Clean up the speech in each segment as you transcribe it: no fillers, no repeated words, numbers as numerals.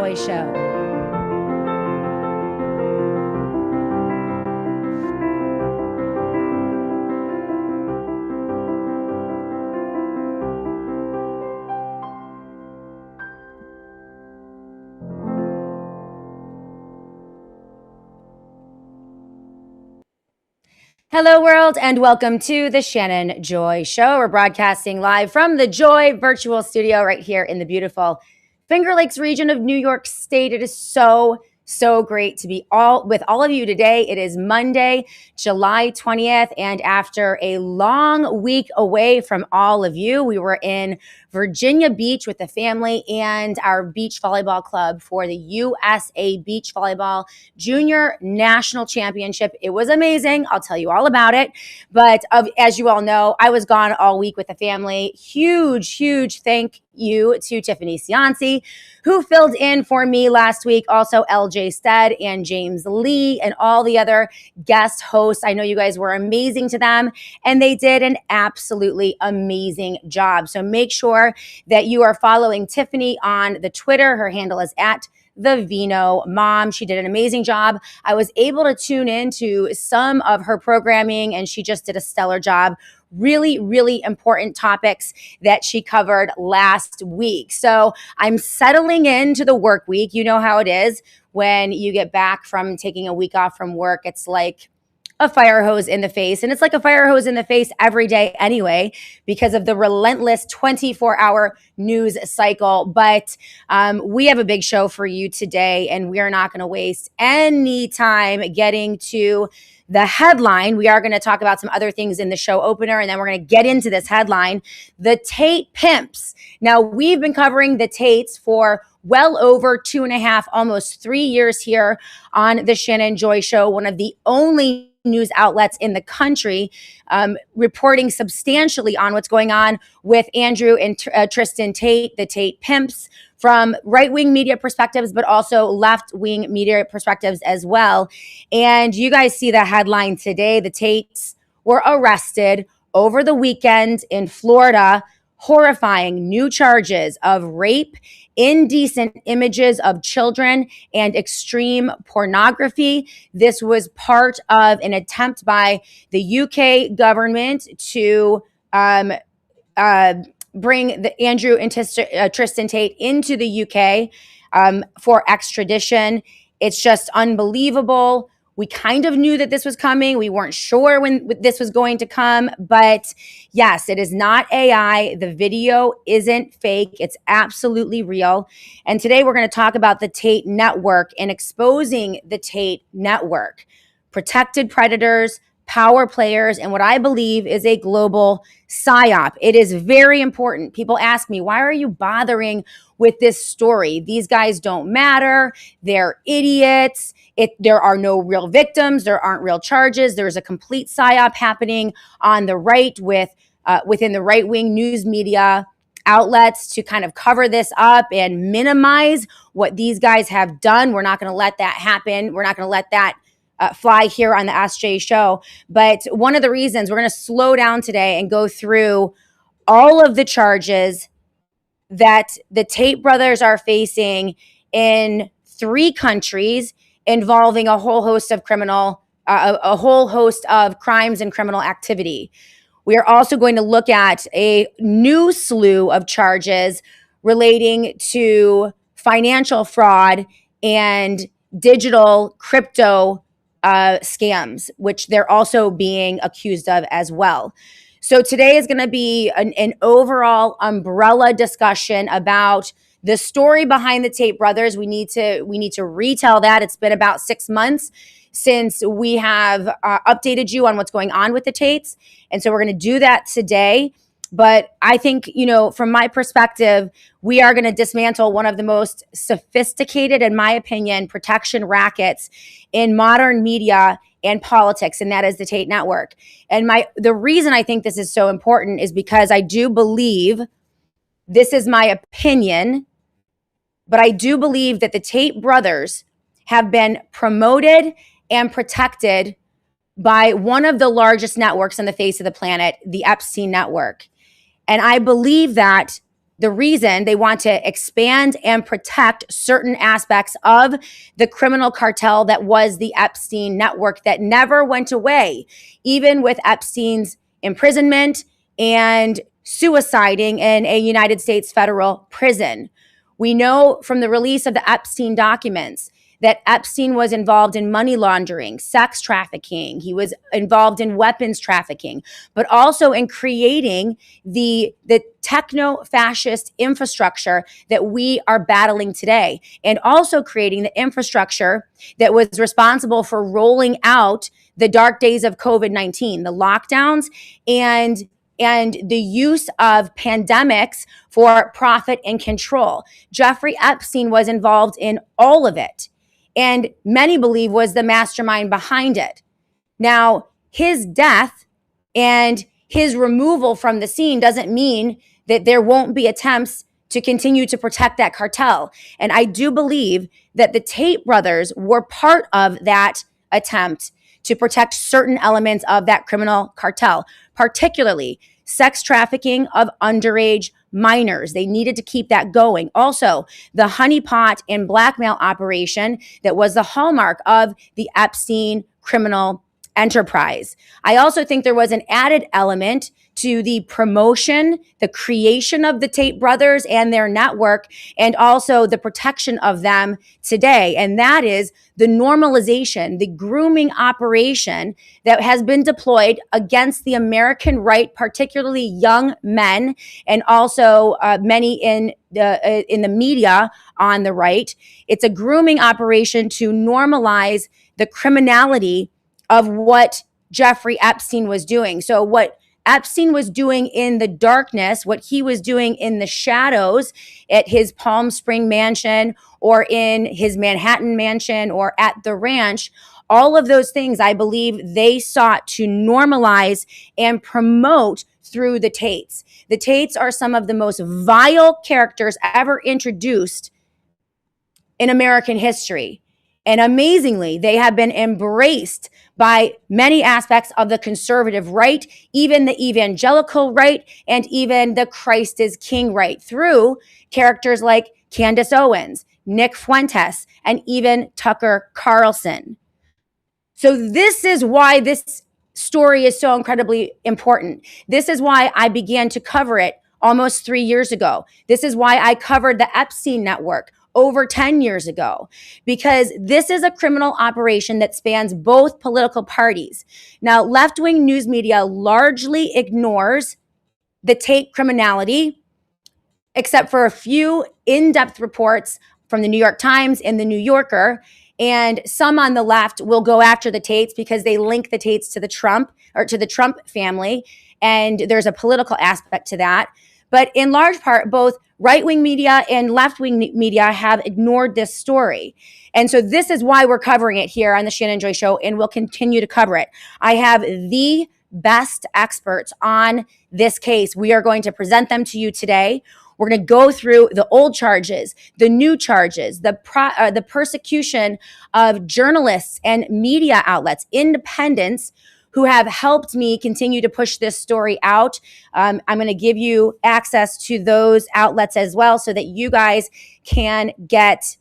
Joy Show. Hello, world, and welcome to the Shannon Joy Show. We're broadcasting live from the Joy Virtual Studio right here in the beautiful Finger Lakes region of New York State. It is so great to be with all of you today. It is Monday, July 20th, and after a long week away from all of you, we were in Virginia Beach with the family and our beach volleyball club for the USA Beach Volleyball Junior National Championship. It was amazing. I'll tell you all about it. But as you all know, I was gone all week with the family. Huge thank you to Tiffany Cianci, who filled in for me last week. Also, LJ Stead and James Lee and all the other guest hosts. I know you guys were amazing to them, and they did an absolutely amazing job. So make sure that you are following Tiffany on the Twitter. Her handle is at the Vino Mom. She did an amazing job. I was able to tune into some of her programming, and she just did a stellar job. Really important topics that she covered last week. So I'm settling into the work week. You know how it is when you get back from taking a week off from work. It's like a fire hose in the face. And it's like a fire hose in the face every day anyway, because of the relentless 24-hour news cycle. But we have a big show for you today, and we are not going to waste any time getting to the headline. We are going to talk about some other things in the show opener, and then we're going to get into this headline, the Tate Pimps. Now, we've been covering the Tates for well over 2.5, almost 3 years here on the Shannon Joy Show, one of the only news outlets in the country reporting substantially on what's going on with Andrew and Tristan Tate, the Tate Pimps, from right-wing media perspectives, but also left-wing media perspectives as well. And you guys see the headline today. The Tates were arrested over the weekend in Florida. Horrifying new charges of rape, indecent images of children, and extreme pornography. This was part of an attempt by the UK government to bring the Andrew and Tristan Tate into the UK for extradition. It's just unbelievable. We kind of knew that this was coming. We weren't sure when this was going to come. But yes, it is not AI. The video isn't fake. It's absolutely real. And today we're going to talk about the Tate Network and exposing the Tate Network. Protected predators, power players, and what I believe is a global psyop. It is very important. People ask me, why are you bothering with this story? These guys don't matter. They're idiots. There are no real victims. There aren't real charges. There's a complete psyop happening on the right within the right-wing news media outlets to kind of cover this up and minimize what these guys have done. We're not going to let that happen. We're not going to let that fly here on the SJ Show. But one of the reasons we're going to slow down today and go through all of the charges that the Tate brothers are facing in 3 countries involving a whole host of crimes and criminal activity. We are also going to look at a new slew of charges relating to financial fraud and digital crypto scams, which they're also being accused of as well. So today is going to be an overall umbrella discussion about the story behind the Tate brothers. We need to retell that. It's been about 6 months since we have updated you on what's going on with the Tates. And so we're going to do that today. But I think, from my perspective, we are going to dismantle one of the most sophisticated, in my opinion, protection rackets in modern media and politics, and that is the Tate Network. And the reason I think this is so important is because I do believe, this is my opinion, but I do believe that the Tate brothers have been promoted and protected by one of the largest networks on the face of the planet, the Epstein Network. And I believe that the reason they want to expand and protect certain aspects of the criminal cartel that was the Epstein network that never went away, even with Epstein's imprisonment and suiciding in a United States federal prison. We know from the release of the Epstein documents that Epstein was involved in money laundering, sex trafficking. He was involved in weapons trafficking, but also in creating the techno-fascist infrastructure that we are battling today, and also creating the infrastructure that was responsible for rolling out the dark days of COVID-19, the lockdowns, and the use of pandemics for profit and control. Jeffrey Epstein was involved in all of it, and many believe was the mastermind behind it. Now, his death and his removal from the scene doesn't mean that there won't be attempts to continue to protect that cartel. And I do believe that the Tate brothers were part of that attempt to protect certain elements of that criminal cartel, particularly sex trafficking of underage minors. They needed to keep that going. Also, the honeypot and blackmail operation that was the hallmark of the Epstein criminal enterprise. I also think there was an added element to the promotion, the creation of the Tate brothers and their network, and also the protection of them today. And that is the normalization, the grooming operation that has been deployed against the American right, particularly young men, and also many in the media on the right. It's a grooming operation to normalize the criminality of what Jeffrey Epstein was doing. So what Epstein was doing in the darkness, what he was doing in the shadows at his Palm Spring mansion or in his Manhattan mansion or at the ranch, all of those things, I believe they sought to normalize and promote through the Tates. The Tates are some of the most vile characters ever introduced in American history. And amazingly, they have been embraced by many aspects of the conservative right, even the evangelical right, and even the Christ is King right, through characters like Candace Owens, Nick Fuentes, and even Tucker Carlson. So this is why this story is so incredibly important. This is why I began to cover it almost 3 years ago. This is why I covered the Epstein network over 10 years ago, because this is a criminal operation that spans both political parties. Now, left-wing news media largely ignores the Tate criminality, except for a few in-depth reports from the New York Times and the New Yorker, and some on the left will go after the Tates because they link the Tates to the Trump family, and there's a political aspect to that. But in large part, both right-wing media and left-wing media have ignored this story. And so this is why we're covering it here on the Shannon Joy Show, and we'll continue to cover it. I have the best experts on this case. We are going to present them to you today. We're going to go through the old charges, the new charges, the persecution of journalists and media outlets, independents, who have helped me continue to push this story out. I'm going to give you access to those outlets as well so that you guys can get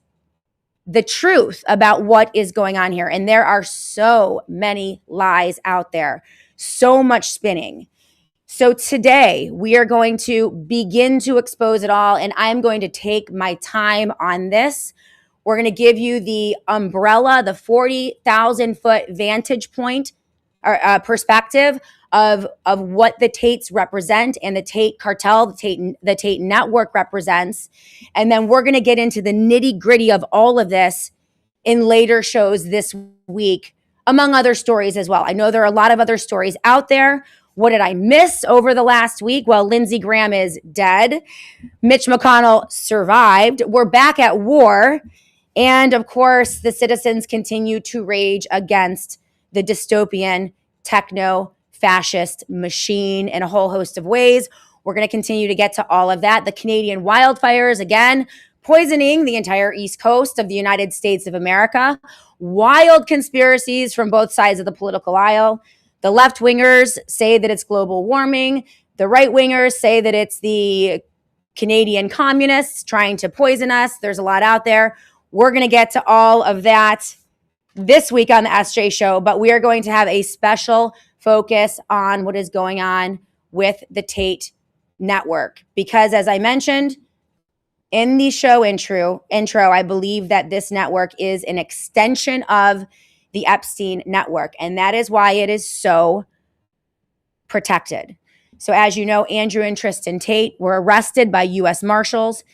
the truth about what is going on here. And there are so many lies out there, so much spinning. So today we are going to begin to expose it all, and I'm going to take my time on this. We're going to give you the umbrella, the 40,000 foot vantage point or perspective of what the Tates represent and the Tate cartel, the Tate network represents. And then we're going to get into the nitty gritty of all of this in later shows this week, among other stories as well. I know there are a lot of other stories out there. What did I miss over the last week? Well, Lindsey Graham is dead. Mitch McConnell survived. We're back at war. And of course, the citizens continue to rage against the dystopian techno-fascist machine in a whole host of ways. We're going to continue to get to all of that. The Canadian wildfires, again, poisoning the entire East Coast of the United States of America. Wild conspiracies from both sides of the political aisle. The left-wingers say that it's global warming. The right-wingers say that it's the Canadian communists trying to poison us. There's a lot out there. We're going to get to all of that this week on the SJ Show, but we are going to have a special focus on what is going on with the Tate network. Because as I mentioned in the show intro, I believe that this network is an extension of the Epstein network, and that is why it is so protected. So as you know, Andrew and Tristan Tate were arrested by U.S. Marshals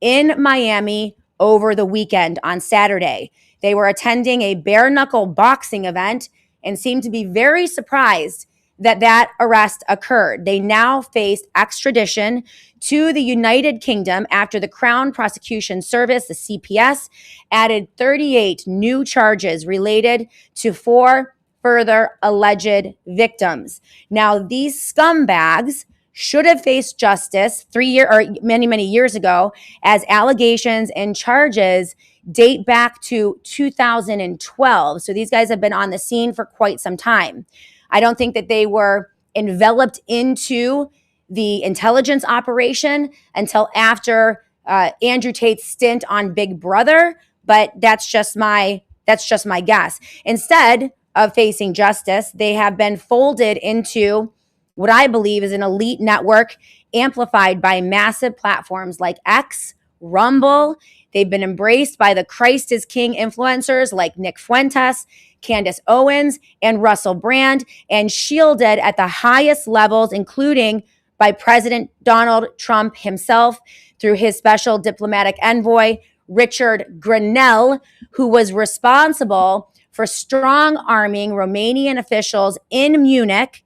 in Miami over the weekend on Saturday. They were attending a bare knuckle boxing event and seemed to be very surprised that arrest occurred. They now face extradition to the United Kingdom after the Crown Prosecution Service, the CPS, added 38 new charges related to 4 further alleged victims. Now, these scumbags should have faced justice many years ago, as allegations and charges date back to 2012. So these guys have been on the scene for quite some time. I don't think that they were enveloped into the intelligence operation until after Andrew Tate's stint on Big Brother, but that's just my guess. Instead of facing justice, they have been folded into what I believe is an elite network amplified by massive platforms like X, Rumble. They've been embraced by the Christ is King influencers like Nick Fuentes, Candace Owens, and Russell Brand, and shielded at the highest levels, including by President Donald Trump himself through his special diplomatic envoy, Richard Grenell, who was responsible for strong-arming Romanian officials in Munich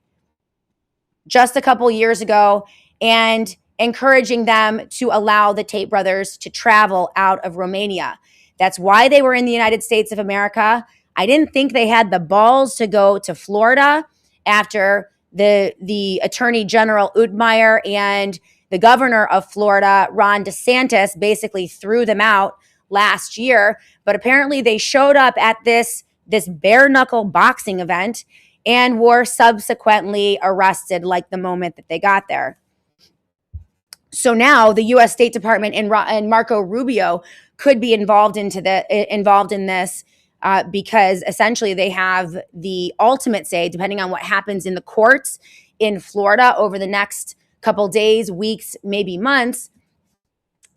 just a couple years ago and encouraging them to allow the Tate brothers to travel out of Romania. That's why they were in the United States of America. I didn't think they had the balls to go to Florida after the Attorney General Utmeyer and the governor of Florida, Ron DeSantis, basically threw them out last year. But apparently they showed up at this bare knuckle boxing event and were subsequently arrested like the moment that they got there. So now the U.S. State Department and Marco Rubio could be involved in this because essentially they have the ultimate say, depending on what happens in the courts in Florida over the next couple days, weeks, maybe months.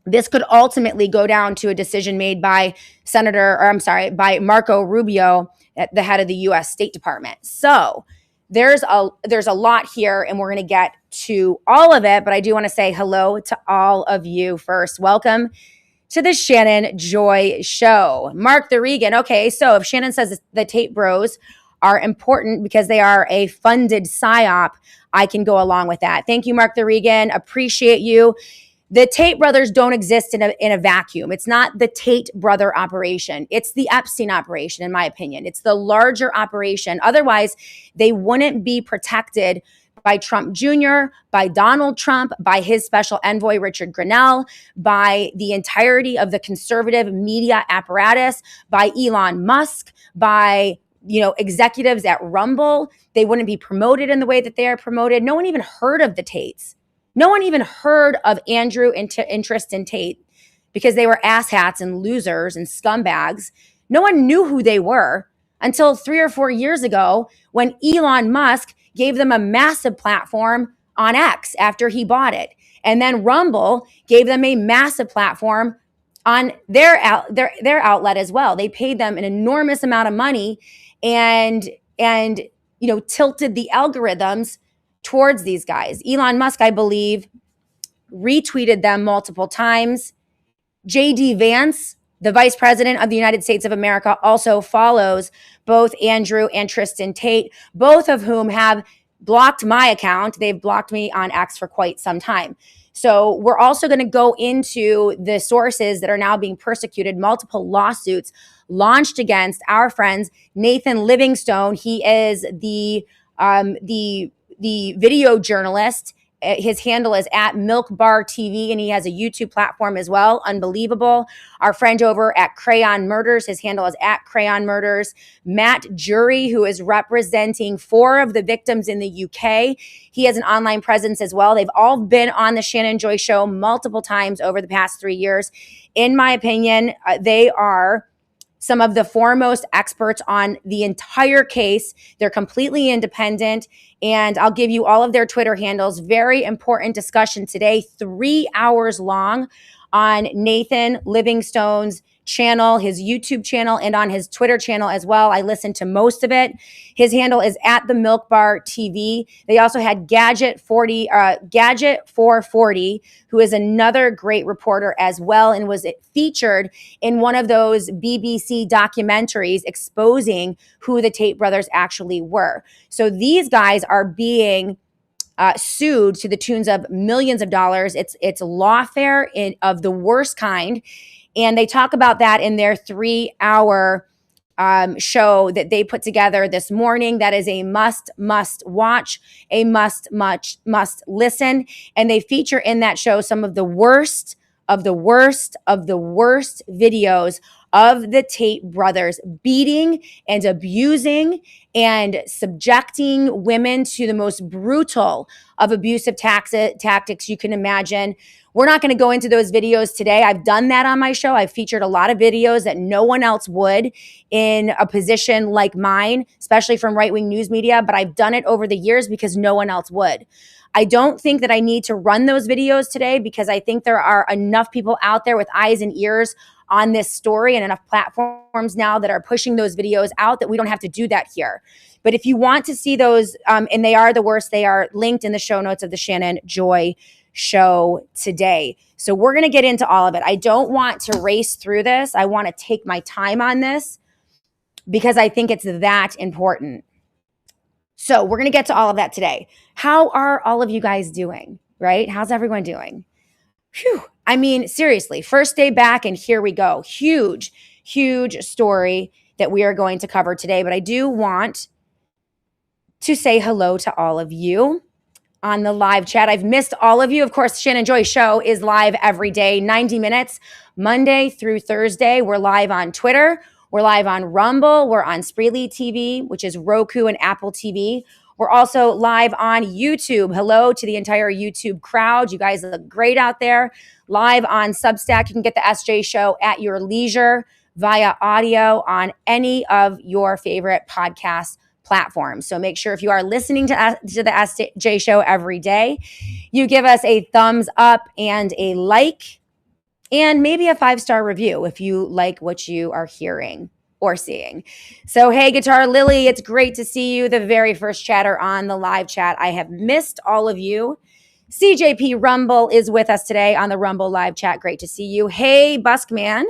This could ultimately go down to a decision made by by Marco Rubio, at the head of the U.S. State Department. So there's a lot here, and we're going to get to all of it. But I do want to say hello to all of you first. Welcome to the Shannon Joy Show. Mark the Regan. Okay, so if Shannon says the Tate Bros are important because they are a funded psyop, I can go along with that. Thank you, Mark the Regan. Appreciate you. The Tate brothers don't exist in a vacuum. It's not the Tate brother operation. It's the Epstein operation, in my opinion. It's the larger operation. Otherwise, they wouldn't be protected by Trump Jr., by Donald Trump, by his special envoy, Richard Grenell, by the entirety of the conservative media apparatus, by Elon Musk, by executives at Rumble. They wouldn't be promoted in the way that they are promoted. No one even heard of the Tates. No one even heard of Andrew and Tristan Tate because they were asshats and losers and scumbags. No one knew who they were until 3 or 4 years ago when Elon Musk gave them a massive platform on X after he bought it. And then Rumble gave them a massive platform on their outlet as well. They paid them an enormous amount of money and tilted the algorithms towards these guys. Elon Musk, I believe, retweeted them multiple times. J.D. Vance, the vice president of the United States of America, also follows both Andrew and Tristan Tate, both of whom have blocked my account. They've blocked me on X for quite some time. So we're also going to go into the sources that are now being persecuted, multiple lawsuits launched against our friends Nathan Livingstone. He is the video journalist His handle is at Milk Bar TV, and he has a YouTube platform as well. Unbelievable. Our friend over at Crayon Murders, his handle is at Crayon Murders. Matt Jury, who is representing 4 of the victims in the UK. He has an online presence as well. They've all been on the Shannon Joy Show multiple times over the past 3 years. In my opinion, they are some of the foremost experts on the entire case. They're completely independent, and I'll give you all of their Twitter handles. Very important discussion today, 3 hours long, on Nathan Livingstone's channel, his YouTube channel, and on his Twitter channel as well. I listened to most of it. His handle is at the Milk Bar TV. They also had Gadget 440, who is another great reporter as well, and was featured in one of those BBC documentaries exposing who the Tate brothers actually were. So these guys are being sued to the tunes of millions of dollars. It's lawfare of the worst kind. And they talk about that in their 3-hour show that they put together this morning. That is a must watch, a must listen. And they feature in that show some of the worst videos of the Tate brothers beating and abusing and subjecting women to the most brutal of abusive tactics you can imagine. We're not going to go into those videos today. I've done that on my show. I've featured a lot of videos that no one else would in a position like mine, especially from right-wing news media, but I've done it over the years because no one else would. I don't think that I need to run those videos today because I think there are enough people out there with eyes and ears on this story and enough platforms now that are pushing those videos out that we don't have to do that here. But if you want to see those, and they are the worst, they are linked in the show notes of the Shannon Joy Show today. So we're going to get into all of it. I don't want to race through this. I want to take my time on this because I think it's that important. So we're going to get to all of that today. How are all of you guys doing, right? How's everyone doing? Phew. I mean, seriously, first day back and here we go. Huge story that we are going to cover today. But I do want to say hello to all of you on the live chat. I've missed all of you. Of course, Shannon Joy Show is live every day, 90 minutes, Monday through Thursday. We're live on Twitter. We're live on Rumble. We're on Spreely TV, which is Roku and Apple TV. We're also live on YouTube. Hello to the entire YouTube crowd. You guys look great out there. Live on Substack. You can get the SJ Show at your leisure via audio on any of your favorite podcast platforms. So make sure if you are listening to the SJ Show every day, you give us a thumbs up and a like and maybe a 5-star review if you like what you are hearing or seeing. So, hey, Guitar Lily, it's great to see you, the very first chatter on the live chat. I have missed all of you. CJP Rumble is with us today on the Rumble live chat. Great to see you. Hey, Buskman,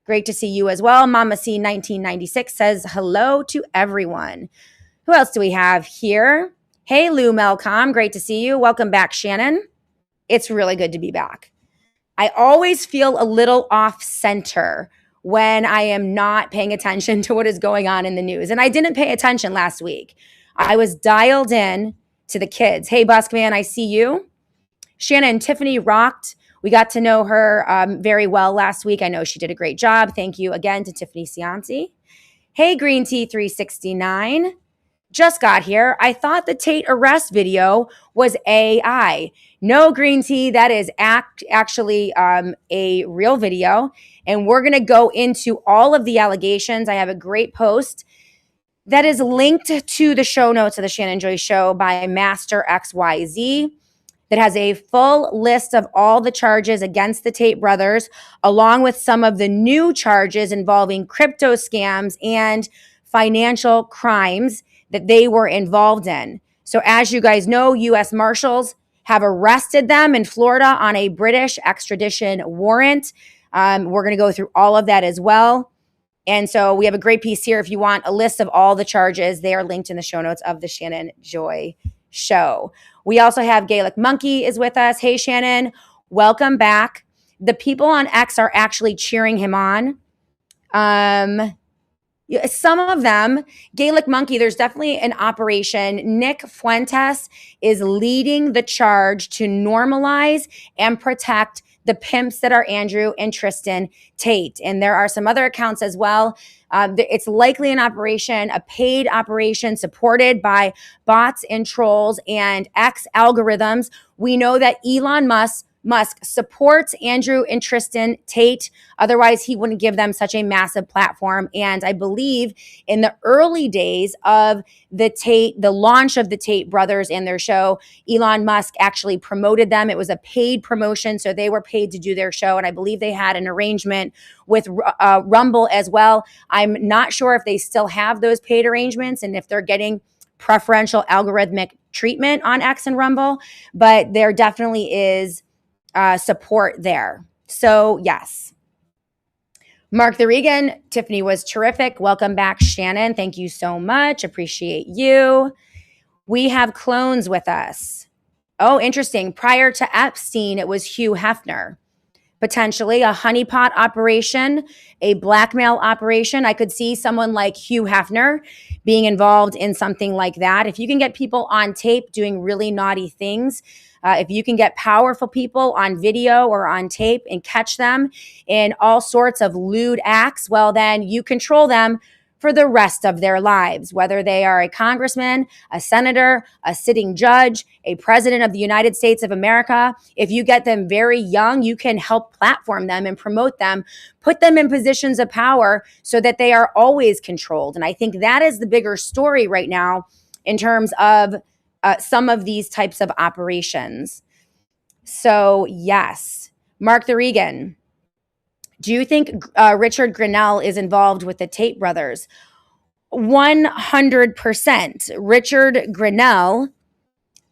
great to see you as well. Mama C 1996 says hello to everyone. Who else do we have here? Hey, Lou Melcom, great to see you. Welcome back, Shannon. It's really good to be back. I always feel a little off center when I am not paying attention to what is going on in the news. And I didn't pay attention last week. I was dialed in to the kids. Hey, Buskman, I see you. Shannon, Tiffany rocked. We got to know her very well last week. I know she did a great job. Thank you again to Tiffany Cianci. Hey, Green Tea 369. Just got here. I thought the Tate arrest video was AI. No, Green Tea, that is actually a real video. And we're going to go into all of the allegations. I have a great post that is linked to the show notes of the Shannon Joy Show by Master XYZ that has a full list of all the charges against the Tate brothers, along with some of the new charges involving crypto scams and financial crimes that they were involved in. So as you guys know, U.S. Marshals have arrested them in Florida on a British extradition warrant. We're going to go through all of that as well. And so we have a great piece here. If you want a list of all the charges, they are linked in the show notes of the Shannon Joy Show. We also have Gaelic Monkey is with us. Hey, Shannon, welcome back. The people on X are actually cheering him on. Some of them, Gaelic Monkey, there's definitely an operation. Nick Fuentes is leading the charge to normalize and protect the pimps that are Andrew and Tristan Tate. And there are some other accounts as well. It's likely an operation, a paid operation supported by bots and trolls and X algorithms. We know that Elon Musk supports Andrew and Tristan Tate. Otherwise, he wouldn't give them such a massive platform. And I believe in the early days of the launch of the Tate brothers and their show, Elon Musk actually promoted them. It was a paid promotion, so they were paid to do their show. And I believe they had an arrangement with Rumble as well. I'm not sure if they still have those paid arrangements and if they're getting preferential algorithmic treatment on X and Rumble, but there definitely is support there. So yes. Mark the Regan, Tiffany was terrific. Welcome back, Shannon. Thank you so much. Appreciate you. We have clones with us. Oh, interesting. Prior to Epstein, it was Hugh Hefner. Potentially a honeypot operation, a blackmail operation. I could see someone like Hugh Hefner being involved in something like that. If you can get people on tape doing really naughty things, if you can get powerful people on video or on tape and catch them in all sorts of lewd acts, well, then you control them for the rest of their lives, whether they are a congressman, a senator, a sitting judge, a president of the United States of America. If you get them very young, you can help platform them and promote them, put them in positions of power so that they are always controlled. And I think that is the bigger story right now in terms of some of these types of operations. So yes, Mark the Regan. Do you think Richard Grenell is involved with the Tate brothers? 100%. Richard Grenell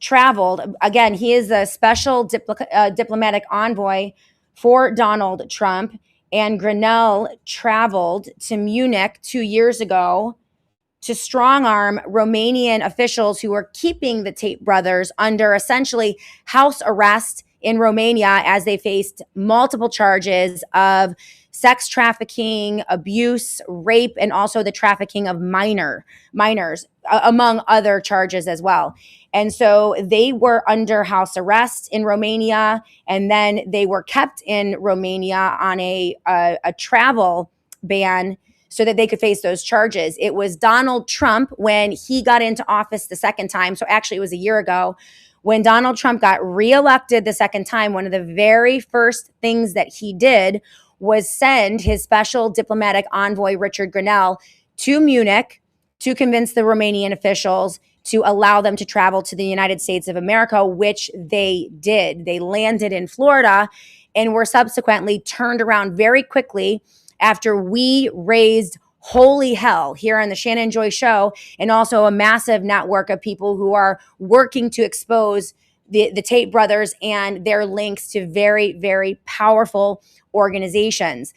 traveled. Again, he is a special diplomatic envoy for Donald Trump. And Grenell traveled to Munich 2 years ago to strong-arm Romanian officials who were keeping the Tate brothers under essentially house arrest in Romania as they faced multiple charges of sex trafficking, abuse, rape, and also the trafficking of minors, among other charges as well. And so they were under house arrest in Romania, and then they were kept in Romania on a travel ban so that they could face those charges. It was Donald Trump when he got into office the second time. So actually it was a year ago. When Donald Trump got reelected the second time, one of the very first things that he did was send his special diplomatic envoy, Richard Grenell, to Munich to convince the Romanian officials to allow them to travel to the United States of America, which they did. They landed in Florida and were subsequently turned around very quickly after we raised holy hell here on the Shannon Joy Show, and also a massive network of people who are working to expose the Tate brothers and their links to very, very powerful organizations,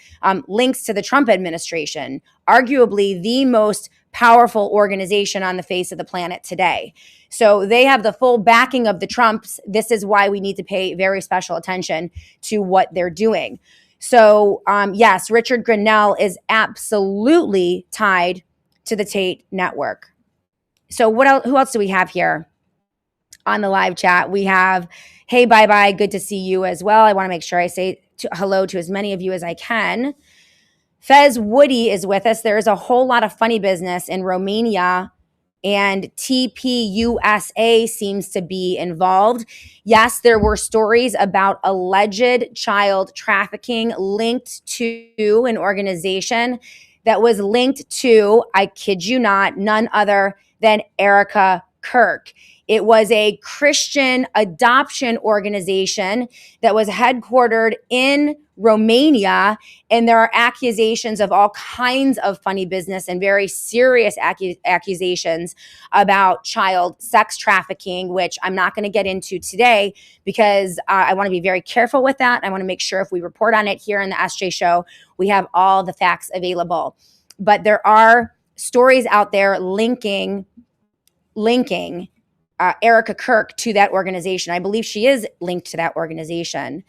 links to the Trump administration, arguably the most powerful organization on the face of the planet today. So they have the full backing of the Trumps. This is why we need to pay very special attention to what they're doing. So yes, Richard Grenell is absolutely tied to the Tate network. So what else? Who else do we have here on the live chat? We have, hey, bye-bye, good to see you as well. I want to make sure I say hello to as many of you as I can. Fez Woody is with us. There is a whole lot of funny business in Romania, and TPUSA seems to be involved. Yes, there were stories about alleged child trafficking linked to an organization that was linked to, I kid you not, none other than Erica Kirk. It was a Christian adoption organization that was headquartered in Romania, and there are accusations of all kinds of funny business and very serious accusations about child sex trafficking, which I'm not going to get into today because I want to be very careful with that. I want to make sure if we report on it here in the SJ Show, we have all the facts available. But there are stories out there linking Erica Kirk to that organization. I believe she is linked to that organization.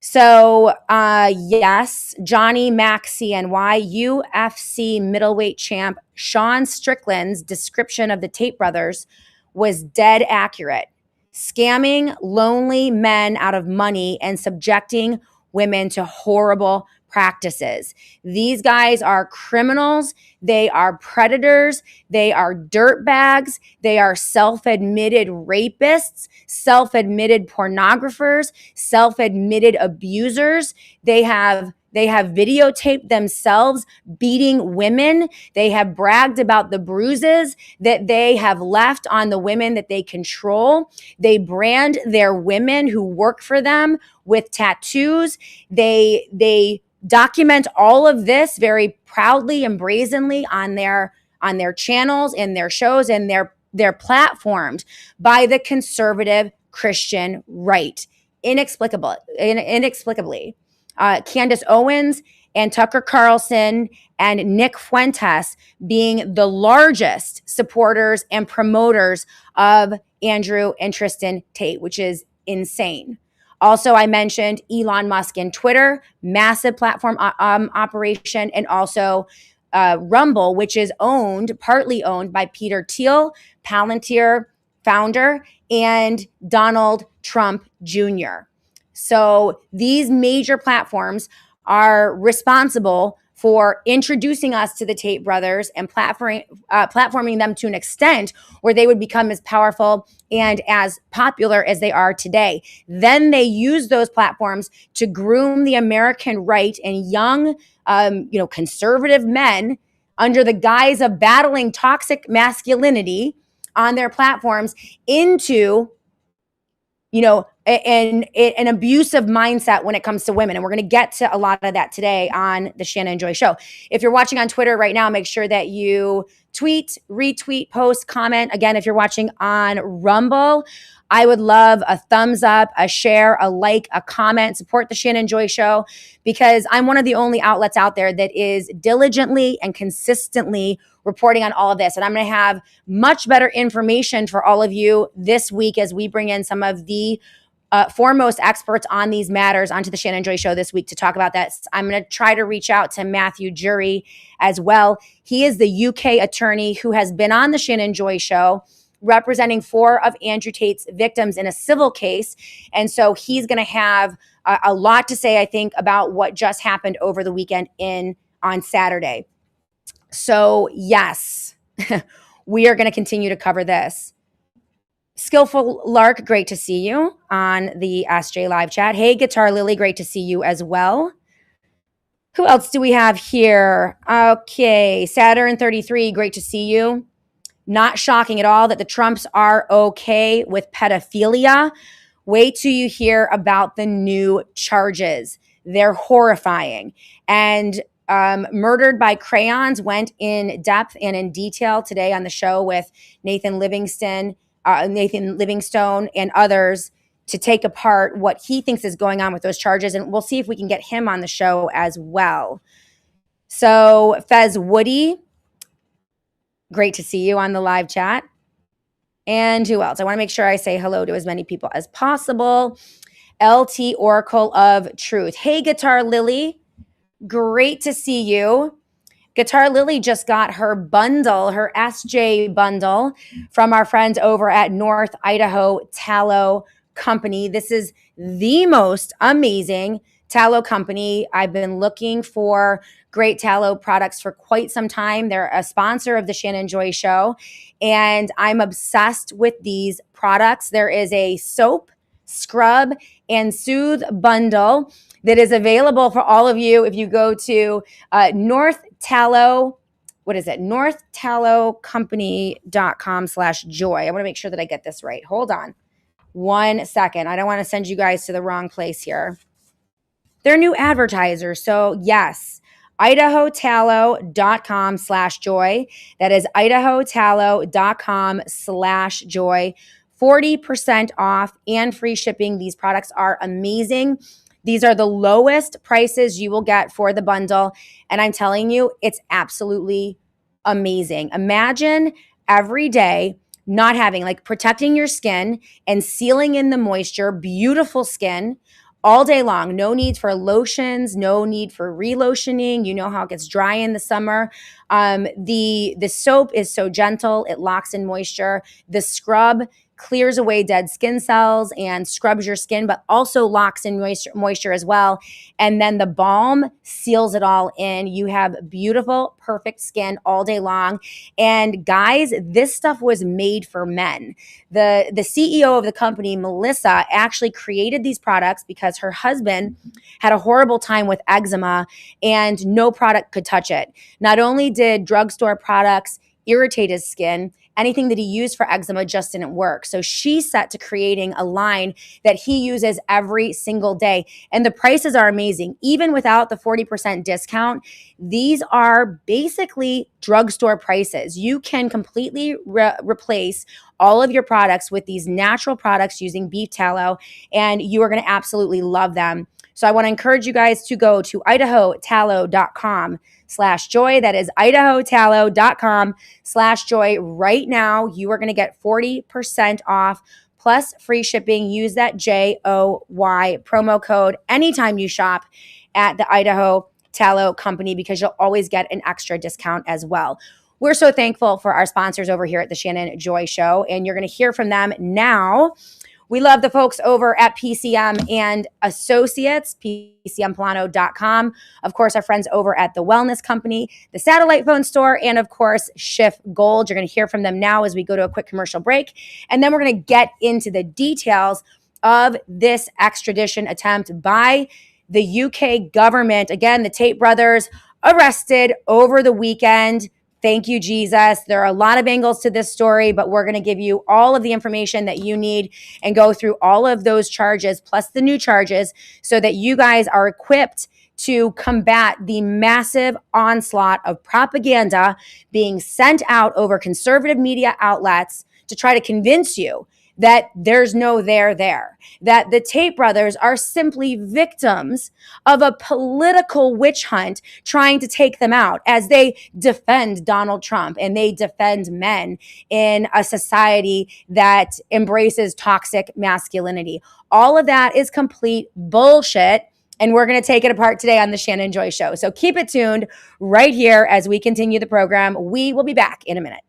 So, yes, Johnny Mac CNY, UFC middleweight champ Sean Strickland's description of the Tate brothers was dead accurate. Scamming lonely men out of money and subjecting women to horrible practices. These guys are criminals. They are predators. They are dirtbags. They are self-admitted rapists, self-admitted pornographers, self-admitted abusers. They have videotaped themselves beating women. They have bragged about the bruises that they have left on the women that they control. They brand their women who work for them with tattoos. They document all of this very proudly and brazenly on their channels and their shows and their platforms by the conservative Christian right. Inexplicably. Candace Owens and Tucker Carlson and Nick Fuentes being the largest supporters and promoters of Andrew and Tristan Tate, which is insane. Also, I mentioned Elon Musk and Twitter, massive platform operation, and also Rumble, which is partly owned by Peter Thiel, Palantir founder, and Donald Trump Jr. So these major platforms are responsible for introducing us to the Tate brothers and platforming them to an extent where they would become as powerful and as popular as they are today. Then they use those platforms to groom the American right and young, conservative men under the guise of battling toxic masculinity on their platforms into an abusive mindset when it comes to women. And we're going to get to a lot of that today on the Shannon Joy Show. If you're watching on Twitter right now, make sure that you tweet, retweet, post, comment. Again, if you're watching on Rumble, I would love a thumbs up, a share, a like, a comment. Support the Shannon Joy Show, because I'm one of the only outlets out there that is diligently and consistently reporting on all of this. And I'm going to have much better information for all of you this week as we bring in some of the foremost experts on these matters onto the Shannon Joy Show this week to talk about that. I'm going to try to reach out to Matthew Jury as well. He is the UK attorney who has been on the Shannon Joy Show representing 4 of Andrew Tate's victims in a civil case. And so he's going to have a lot to say, I think, about what just happened over the weekend on Saturday. So yes, we are going to continue to cover this. Skillful Lark, great to see you on the SJ live chat. Hey, Guitar Lily, great to see you as well. Who else do we have here? Okay, Saturn 33, great to see you. Not shocking at all that the Trumps are okay with pedophilia. Wait till you hear about the new charges. They're horrifying. And Murdered by Crayons went in depth and in detail today on the show with Nathan Livingstone and others to take apart what he thinks is going on with those charges. And we'll see if we can get him on the show as well. So Fez Woody, great to see you on the live chat. And who else? I want to make sure I say hello to as many people as possible. LT Oracle of Truth. Hey, Guitar Lily. Great to see you. Guitar Lily just got her bundle, her SJ bundle from our friends over at North Idaho Tallow Company. This is the most amazing tallow company. I've been looking for great tallow products for quite some time. They're a sponsor of the Shannon Joy Show, and I'm obsessed with these products. There is a soap, scrub, and soothe bundle that is available for all of you if you go to North Tallow, northtallowcompany.com/joy. I want to make sure that I get this right. Hold on 1 second. I don't want to send you guys to the wrong place here. They're new advertisers. So yes, idahotallow.com/joy. That is idahotallow.com/joy. 40% off and free shipping. These products are amazing. These are the lowest prices you will get for the bundle. And I'm telling you, it's absolutely amazing. Imagine every day not having, protecting your skin and sealing in the moisture, beautiful skin, all day long. No need for lotions, no need for relotioning. You know how it gets dry in the summer. The soap is so gentle, it locks in moisture. The scrub clears away dead skin cells and scrubs your skin, but also locks in moisture as well. And then the balm seals it all in. You have beautiful, perfect skin all day long. And guys, this stuff was made for men. The CEO of the company, Melissa, actually created these products because her husband had a horrible time with eczema and no product could touch it. Not only did drugstore products irritate his skin, anything that he used for eczema just didn't work. So she set to creating a line that he uses every single day. And the prices are amazing. Even without the 40% discount, these are basically drugstore prices. You can completely replace all of your products with these natural products using beef tallow, and you are going to absolutely love them. So I want to encourage you guys to go to idahotallow.com/joy. That is idahotallow.com/joy. Right now, you are going to get 40% off plus free shipping. Use that JOY promo code anytime you shop at the Idaho Tallow Company because you'll always get an extra discount as well. We're so thankful for our sponsors over here at the Shannon Joy Show, and you're going to hear from them now. We love the folks over at PCM and Associates, PCMPolano.com. Of course, our friends over at the Wellness Company, the Satellite Phone Store, and of course, Schiff Gold. You're going to hear from them now as we go to a quick commercial break. And then we're going to get into the details of this extradition attempt by the UK government. Again, the Tate brothers arrested over the weekend. Thank you, Jesus. There are a lot of angles to this story, but we're going to give you all of the information that you need and go through all of those charges, plus the new charges, so that you guys are equipped to combat the massive onslaught of propaganda being sent out over conservative media outlets to try to convince you that there's no there, that the Tate brothers are simply victims of a political witch hunt trying to take them out as they defend Donald Trump and they defend men in a society that embraces toxic masculinity. All of that is complete bullshit. And we're going to take it apart today on the Shannon Joy Show. So keep it tuned right here as we continue the program. We will be back in a minute.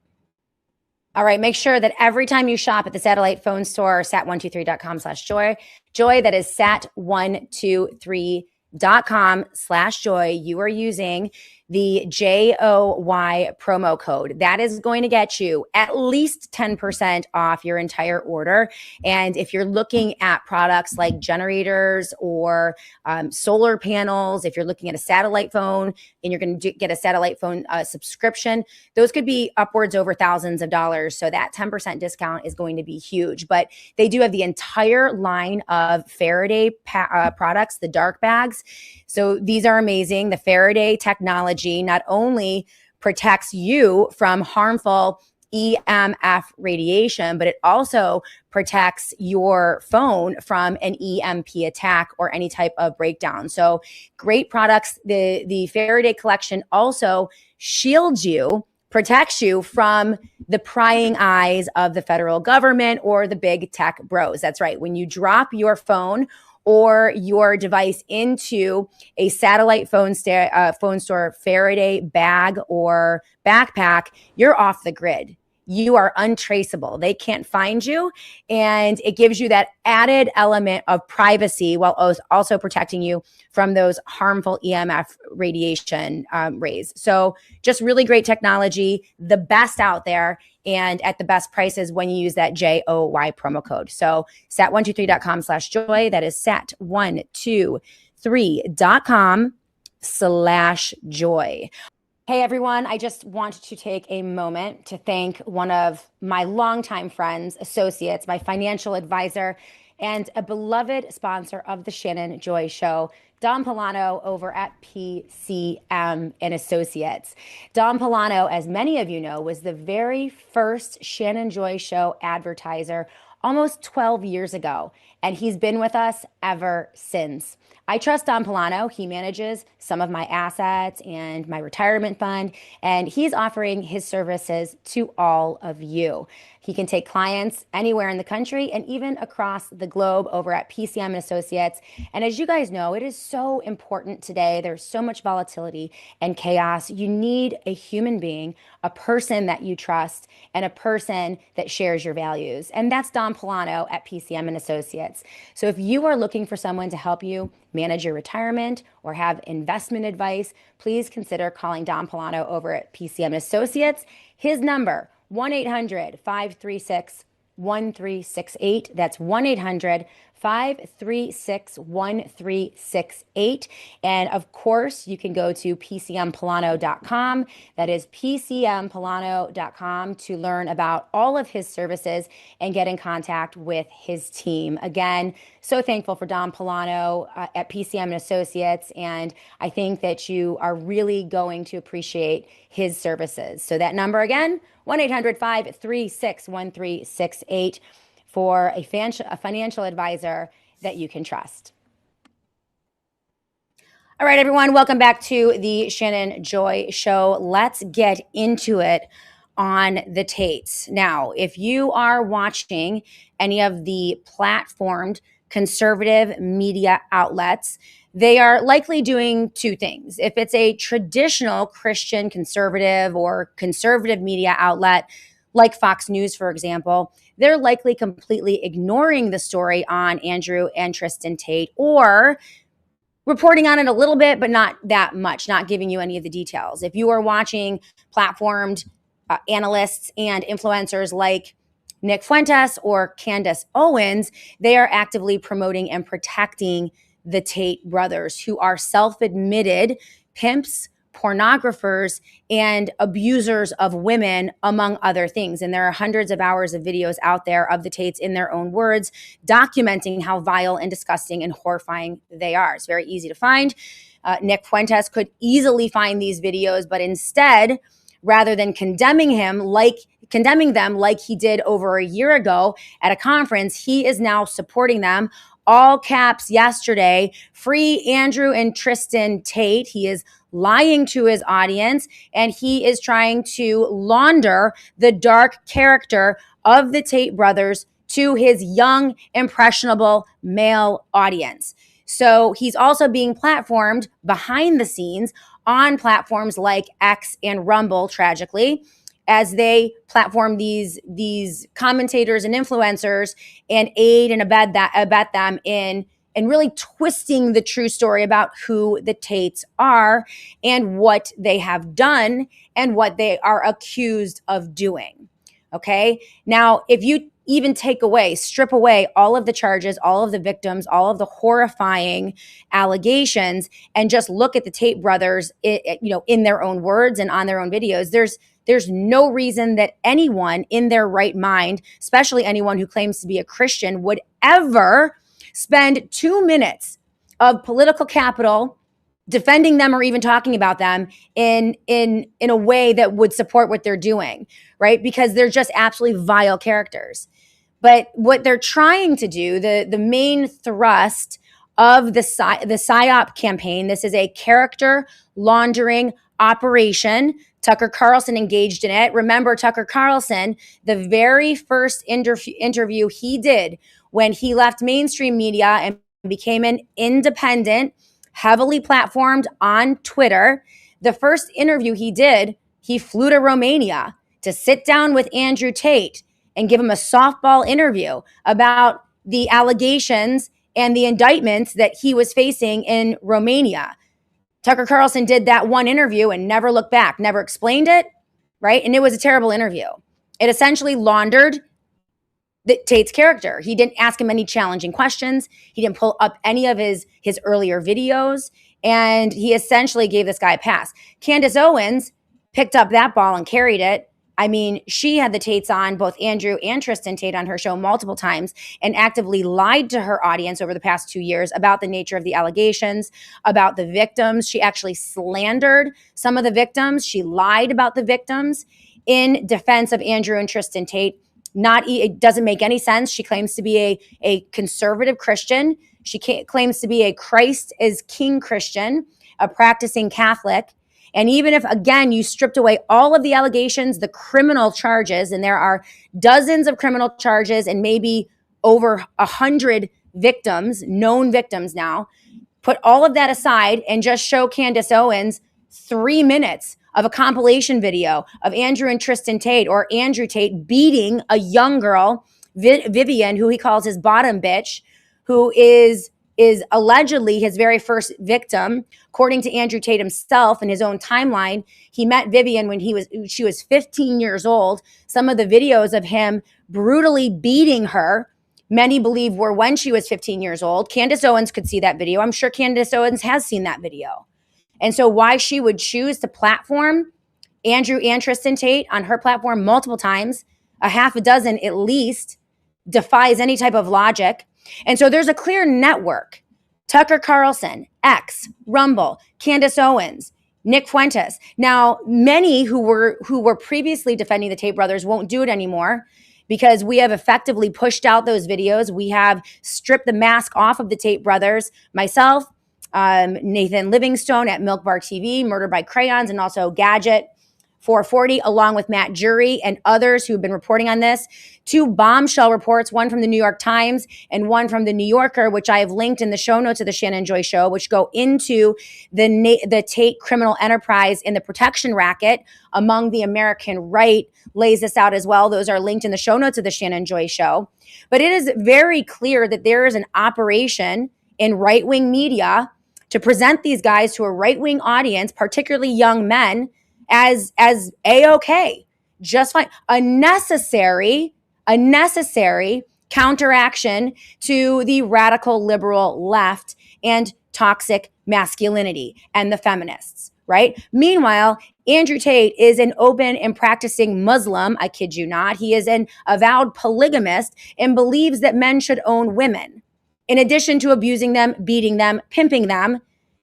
All right, make sure that every time you shop at the Satellite Phone Store, sat123.com/joy, joy, that is sat123.com/joy, you are using the JOY promo code. That is going to get you at least 10% off your entire order. And if you're looking at products like generators or solar panels, if you're looking at a satellite phone and you're going to get a satellite phone subscription, those could be upwards over thousands of dollars. So that 10% discount is going to be huge. But they do have the entire line of Faraday products, the dark bags. So these are amazing. The Faraday technology not only protects you from harmful EMF radiation, but it also protects your phone from an EMP attack or any type of breakdown. So great products. The Faraday collection also shields you, protects you from the prying eyes of the federal government or the big tech bros. That's right. When you drop your phone or your device into a satellite phone store Faraday bag or backpack, you're off the grid. You are untraceable. They can't find you. And it gives you that added element of privacy while also protecting you from those harmful EMF radiation rays. So just really great technology, the best out there, and at the best prices when you use that JOY promo code. So sat123.com/joy. That is sat123.com/joy. Hey everyone, I just want to take a moment to thank one of my longtime friends, associates, my financial advisor, and a beloved sponsor of the Shannon Joy Show, Dom Polano over at PCM and Associates. Dom Polano, as many of you know, was the very first Shannon Joy Show advertiser almost 12 years ago. and he's been with us ever since. I trust Don Polano. He manages some of my assets and my retirement fund, and he's offering his services to all of you. He can take clients anywhere in the country and even across the globe over at PCM and Associates. And as you guys know, it is so important today. There's so much volatility and chaos. You need a human being, a person that you trust, and a person that shares your values. And that's Don Polano at PCM and Associates. So if you are looking for someone to help you manage your retirement or have investment advice, please consider calling Don Polano over at PCM and Associates. His number, 1-800-536-1368. That's 1-800-536-1368. And of course, you can go to PCMPolano.com. That is PCMPolano.com to learn about all of his services and get in contact with his team. Again, so thankful for Don Polano at PCM and Associates. And I think that you are really going to appreciate his services. So that number again, 1-800-536-1368 for a financial advisor that you can trust. All right, everyone, welcome back to the Shannon Joy Show. Let's get into it on the Tates. Now, if you are watching any of the platformed conservative media outlets, they are likely doing two things. If it's a traditional Christian conservative or conservative media outlet, like Fox News, for example, they're likely completely ignoring the story on Andrew and Tristan Tate, or reporting on it a little bit, but not that much, not giving you any of the details. If you are watching platformed analysts and influencers like Nick Fuentes or Candace Owens, they are actively promoting and protecting the Tate brothers, who are self-admitted pimps, pornographers, and abusers of women, among other things. And there are hundreds of hours of videos out there of the Tates, in their own words, documenting how vile and disgusting and horrifying they are. It's very easy to find. Nick Fuentes could easily find these videos, but instead, rather than condemning them like he did over a year ago at a conference, he is now supporting them. All caps yesterday, free Andrew and Tristan Tate. He is lying to his audience, and he is trying to launder the dark character of the Tate brothers to his young, impressionable male audience. So he's also being platformed behind the scenes on platforms like X and Rumble, tragically, as they platform these commentators and influencers and aid and abet them in really twisting the true story about who the Tates are and what they have done and what they are accused of doing. Okay? Now, if you even strip away all of the charges, all of the victims, all of the horrifying allegations, and just look at the Tate brothers, in their own words and on their own videos, there's no reason that anyone in their right mind, especially anyone who claims to be a Christian, would ever spend 2 minutes of political capital defending them or even talking about them in a way that would support what they're doing, right? Because they're just absolutely vile characters. But what they're trying to do, the main thrust of the PSYOP campaign, this is a character laundering operation. Tucker Carlson engaged in it. Remember, Tucker Carlson, the very first interview he did when he left mainstream media and became an independent, heavily platformed on Twitter, the first interview he did, he flew to Romania to sit down with Andrew Tate and give him a softball interview about the allegations and the indictments that he was facing in Romania. Tucker Carlson did that one interview and never looked back, never explained it, right? And it was a terrible interview. It essentially laundered Tate's character. He didn't ask him any challenging questions. He didn't pull up any of his earlier videos. And he essentially gave this guy a pass. Candace Owens picked up that ball and carried it. I mean, she had the Tates on, both Andrew and Tristan Tate, on her show multiple times and actively lied to her audience over the past 2 years about the nature of the allegations, about the victims. She actually slandered some of the victims. She lied about the victims in defense of Andrew and Tristan Tate. It doesn't make any sense. She claims to be a conservative Christian. She claims to be a Christ is King Christian, a practicing Catholic. And even if, again, you stripped away all of the allegations, the criminal charges, and there are dozens of criminal charges and maybe over 100 victims, known victims now, put all of that aside and just show Candace Owens 3 minutes of a compilation video of Andrew and Tristan Tate, or Andrew Tate beating a young girl, Vivian, who he calls his bottom bitch, who is allegedly his very first victim. According to Andrew Tate himself in his own timeline, he met Vivian when she was 15 years old. Some of the videos of him brutally beating her, many believe were when she was 15 years old. Candace Owens could see that video. I'm sure Candace Owens has seen that video. And so why she would choose to platform Andrew and Tristan Tate on her platform multiple times, a half a dozen at least, defies any type of logic. And so there's a clear network. Tucker Carlson, X, Rumble, Candace Owens, Nick Fuentes. Now, many who were previously defending the Tate brothers won't do it anymore because we have effectively pushed out those videos. We have stripped the mask off of the Tate brothers. Myself, Nathan Livingstone at Milk Bar TV, Murder by Crayons, and also Gadget 440, along with Matt Jury and others who've been reporting on this. 2 bombshell reports, one from the New York Times and one from the New Yorker, which I have linked in the show notes of the Shannon Joy Show, which go into the Tate criminal enterprise and the protection racket among the American right, lays this out as well. Those are linked in the show notes of the Shannon Joy Show. But it is very clear that there is an operation in right-wing media to present these guys to a right-wing audience, particularly young men, as A-okay, just fine. A necessary counteraction to the radical liberal left and toxic masculinity and the feminists, right? Meanwhile, Andrew Tate is an open and practicing Muslim, I kid you not. He is an avowed polygamist and believes that men should own women, in addition to abusing them, beating them, pimping them,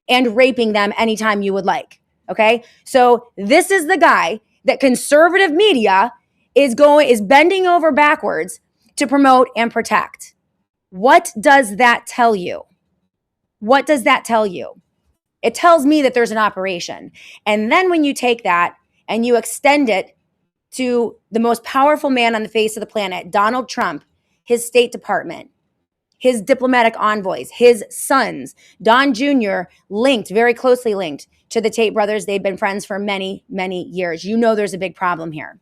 and raping them anytime you would like. Okay, so this is the guy that conservative media is bending over backwards to promote and protect. What does that tell you? What does that tell you? It tells me that there's an operation. And then when you take that and you extend it to the most powerful man on the face of the planet, Donald Trump, his State Department, his diplomatic envoys, his sons, Don Jr., very closely linked to the Tate brothers. They've been friends for many, many years. You know there's a big problem here.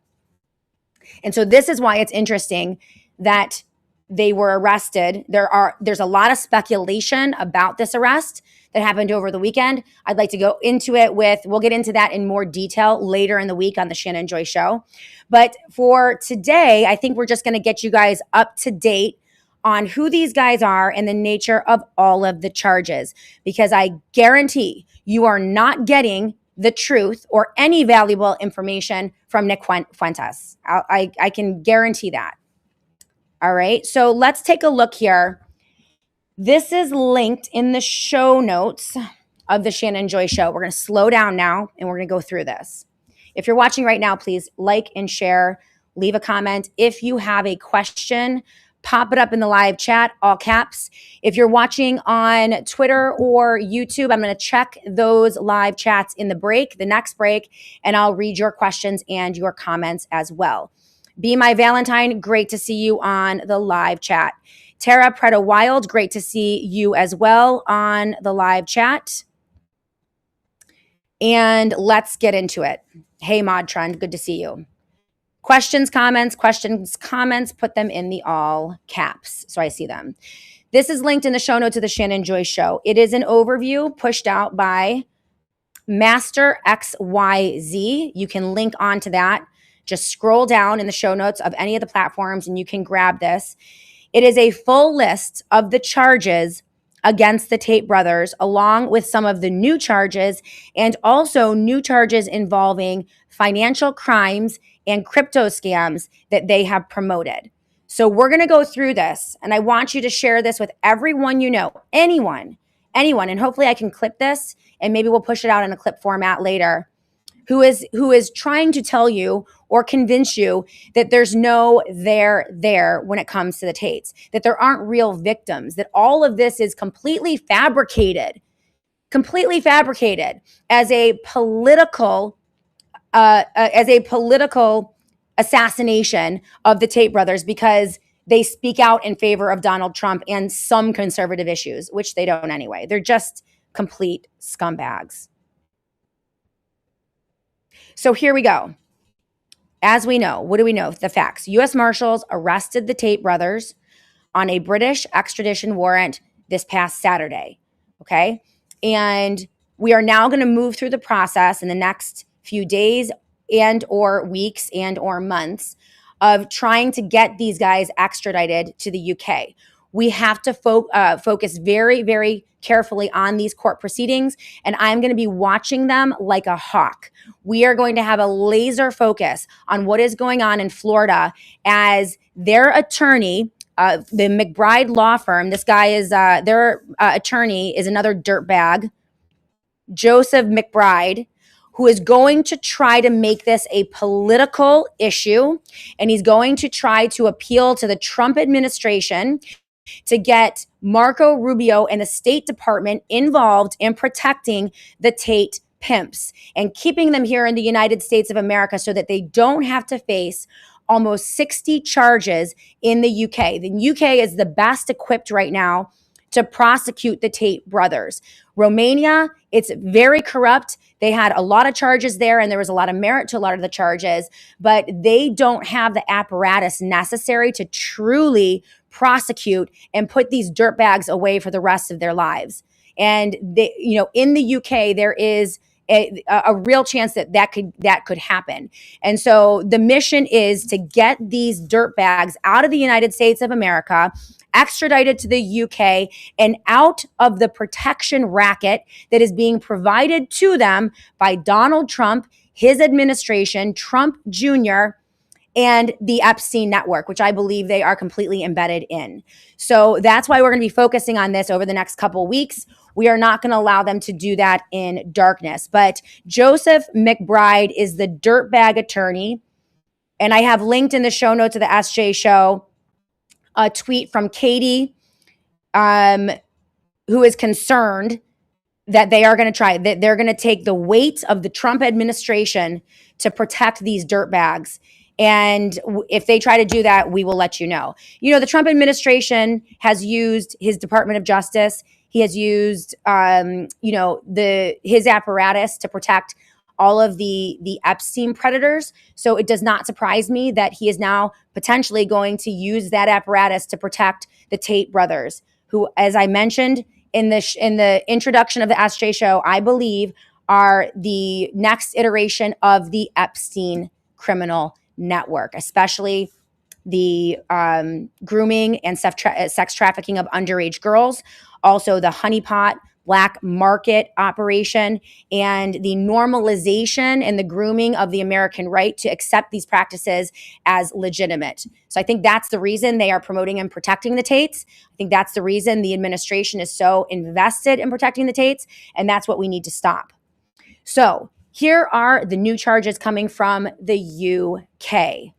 And so this is why it's interesting that they were arrested. There's a lot of speculation about this arrest that happened over the weekend. I'd like to go into it we'll get into that in more detail later in the week on the Shannon Joy Show. But for today, I think we're just going to get you guys up to date on who these guys are and the nature of all of the charges, because I guarantee you are not getting the truth or any valuable information from Nick Fuentes. I can guarantee that. All right, so let's take a look here. This is linked in the show notes of the Shannon Joy Show. We're going to slow down now and we're going to go through this. If you're watching right now, please like and share, leave a comment. If you have a question, pop it up in the live chat, all caps. If you're watching on Twitter or YouTube, I'm going to check those live chats in the next break, and I'll read your questions and your comments as well. Be My Valentine, great to see you on the live chat. Tara Preda Wild, great to see you as well on the live chat. And let's get into it. Hey, Mod Trend, good to see you. Questions, comments, put them in the all caps so I see them. This is linked in the show notes of the Shannon Joy Show. It is an overview pushed out by Master XYZ. You can link onto that. Just scroll down in the show notes of any of the platforms and you can grab this. It is a full list of the charges against the Tate brothers, along with some of the new charges and also new charges involving financial crimes and crypto scams that they have promoted. So we're going to go through this, and I want you to share this with everyone you know, anyone, and hopefully I can clip this, and maybe we'll push it out in a clip format later, who is trying to tell you or convince you that there's no there when it comes to the Tates, that there aren't real victims, that all of this is completely fabricated as a political assassination of the Tate brothers because they speak out in favor of Donald Trump and some conservative issues, which they don't anyway. They're just complete scumbags. So here we go. As we know, what do we know? The facts. U.S. Marshals arrested the Tate brothers on a British extradition warrant this past Saturday. Okay. And we are now going to move through the process in the next few days and or weeks and or months of trying to get these guys extradited to the UK. We have to focus very, very carefully on these court proceedings, and I'm going to be watching them like a hawk. We are going to have a laser focus on what is going on in Florida as their attorney, the McBride law firm, this guy is, their attorney is another dirtbag, Joseph McBride, who is going to try to make this a political issue, and he's going to try to appeal to the Trump administration to get Marco Rubio and the State Department involved in protecting the Tate pimps and keeping them here in the United States of America so that they don't have to face almost 60 charges in the UK. The UK is the best equipped right now to prosecute the Tate brothers. Romania, it's very corrupt. They had a lot of charges there, and there was a lot of merit to a lot of the charges, but they don't have the apparatus necessary to truly prosecute and put these dirtbags away for the rest of their lives. And they, in the UK, there is a real chance that could happen. And so the mission is to get these dirtbags out of the United States of America, extradited to the UK, and out of the protection racket that is being provided to them by Donald Trump, his administration, Trump Jr., and the Epstein network, which I believe they are completely embedded in. So that's why we're going to be focusing on this over the next couple of weeks. We are not going to allow them to do that in darkness. But Joseph McBride is the dirtbag attorney. And I have linked in the show notes of the SJ show a tweet from Katie, who is concerned that they are going to try, that they're going to take the weight of the Trump administration to protect these dirtbags. And if they try to do that, we will let you know. The Trump administration has used his Department of Justice. He has used, his apparatus to protect all of the Epstein predators. So it does not surprise me that he is now potentially going to use that apparatus to protect the Tate brothers, who, as I mentioned in the introduction of the SJ show, I believe are the next iteration of the Epstein criminal network, especially the grooming and sex trafficking of underage girls, also the honeypot black market operation, and the normalization and the grooming of the American right to accept these practices as legitimate. So I think that's the reason they are promoting and protecting the Tates. I think that's the reason the administration is so invested in protecting the Tates, and that's what we need to stop. So here are the new charges coming from the UK.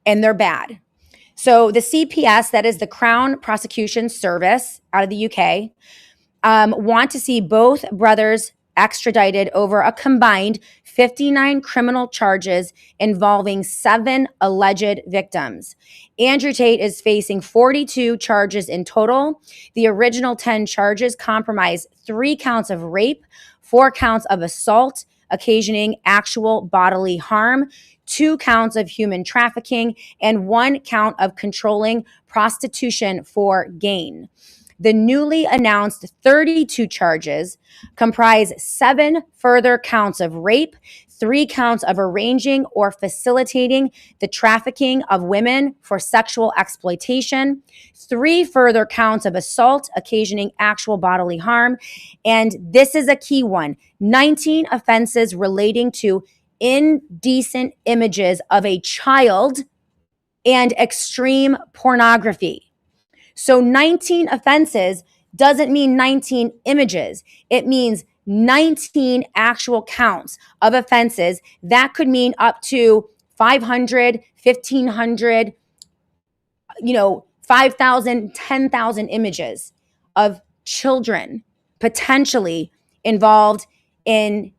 And they're bad. So the CPS, that is the Crown Prosecution Service out of the UK, want to see both brothers extradited over a combined 59 criminal charges involving 7 alleged victims. Andrew Tate is facing 42 charges in total. The original 10 charges comprise 3 counts of rape, 4 counts of assault, occasioning actual bodily harm, 2 counts of human trafficking, and 1 count of controlling prostitution for gain. The newly announced 32 charges comprise 7 further counts of rape, 3 counts of arranging or facilitating the trafficking of women for sexual exploitation, 3 further counts of assault occasioning actual bodily harm, and this is a key one, 19 offenses relating to indecent images of a child and extreme pornography. So 19 offenses doesn't mean 19 images. It means 19 actual counts of offenses. That could mean up to 500, 1,500, 5,000, 10,000 images of children potentially involved in